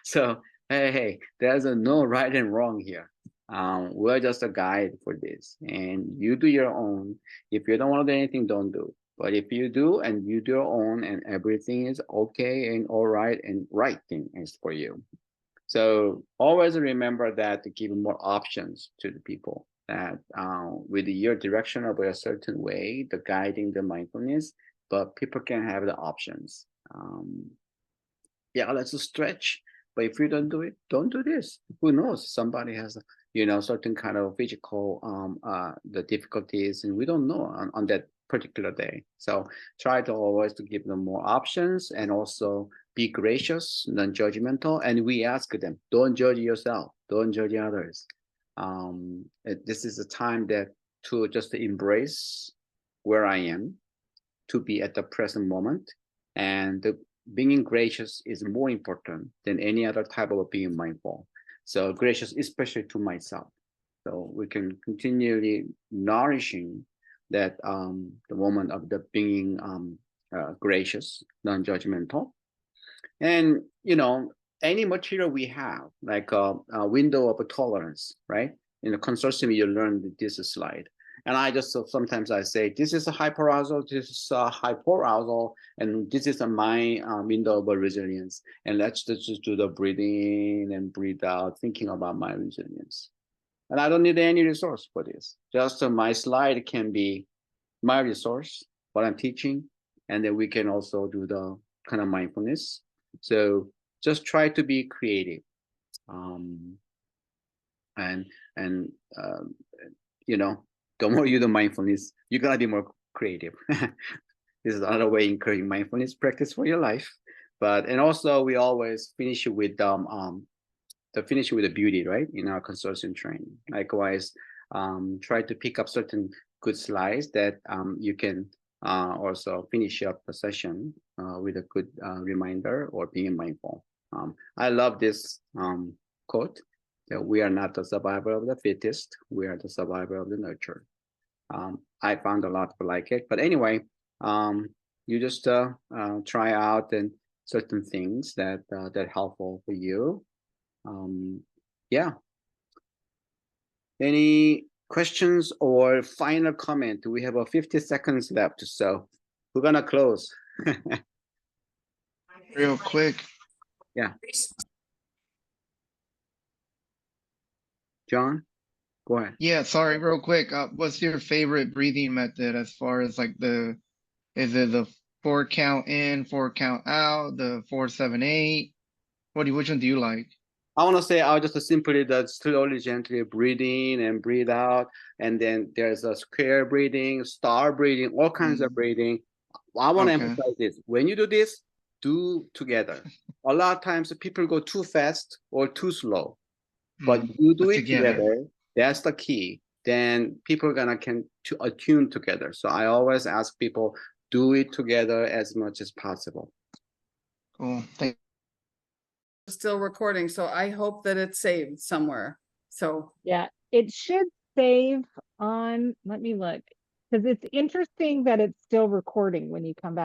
So hey, there's no right and wrong here. We're just a guide for this, and you do your own. If you don't want to do anything, don't do. But if you do and you do your own, and everything is okay and all right, and right thing is for you. So always remember that to give more options to the people, that with your direction of a certain way, the guiding the mindfulness, but people can have the options. Yeah, let's stretch. But if you don't do it, don't do this. Who knows? Somebody has, certain kind of physical the difficulties, and we don't know on that particular day. So try to always to give them more options, and also be gracious, non-judgmental. And we ask them, don't judge yourself, don't judge others. This is a time that to just embrace where I am, to be at the present moment, and being gracious is more important than any other type of being mindful. So gracious, especially to myself. So we can continually nourishing that the moment of the being gracious, non-judgmental. And any material we have, like a window of tolerance, right? In the consortium, you learn this slide. And I just sometimes I say, this is a hyperarousal, this is a hypoarousal, and this is my window of resilience. And let's just do the breathing in and breathe out, thinking about my resilience. And I don't need any resource for this. Just my slide can be my resource, what I'm teaching, and then we can also do the kind of mindfulness. So just try to be creative, and the more you do mindfulness, you gotta be more creative. This is another way encouraging mindfulness practice for your life. And also we always finish with the beauty, right? In our consortium training. Likewise, try to pick up certain good slides that you can also finish up the session with a good reminder or being mindful. I love this quote, that we are not the survivor of the fittest, we are the survivor of the nurtured. I found a lot to like it, but anyway, you just try out and certain things that helpful for you. Yeah. Any questions or final comment? We have 50 seconds left, so we're gonna close. Real quick. Yeah. John, go ahead. Yeah, sorry, real quick. What's your favorite breathing method as far as like is it the 4 count in, 4 count out, the 4, 7, 8? Which one do you like? I want to say I'll just simply slowly, gently breathe in and breathe out. And then there's a square breathing, star breathing, all kinds of breathing. I want to Okay. emphasize this. When you do this, do together. A lot of times people go too fast or too slow, but you do But it together. That's the key. Then people are gonna to attune together. So I always ask people, do it together as much as possible. Cool. Still recording, so I hope that it's saved somewhere. So Yeah, it should save on, let me look, because it's interesting that it's still recording when you come back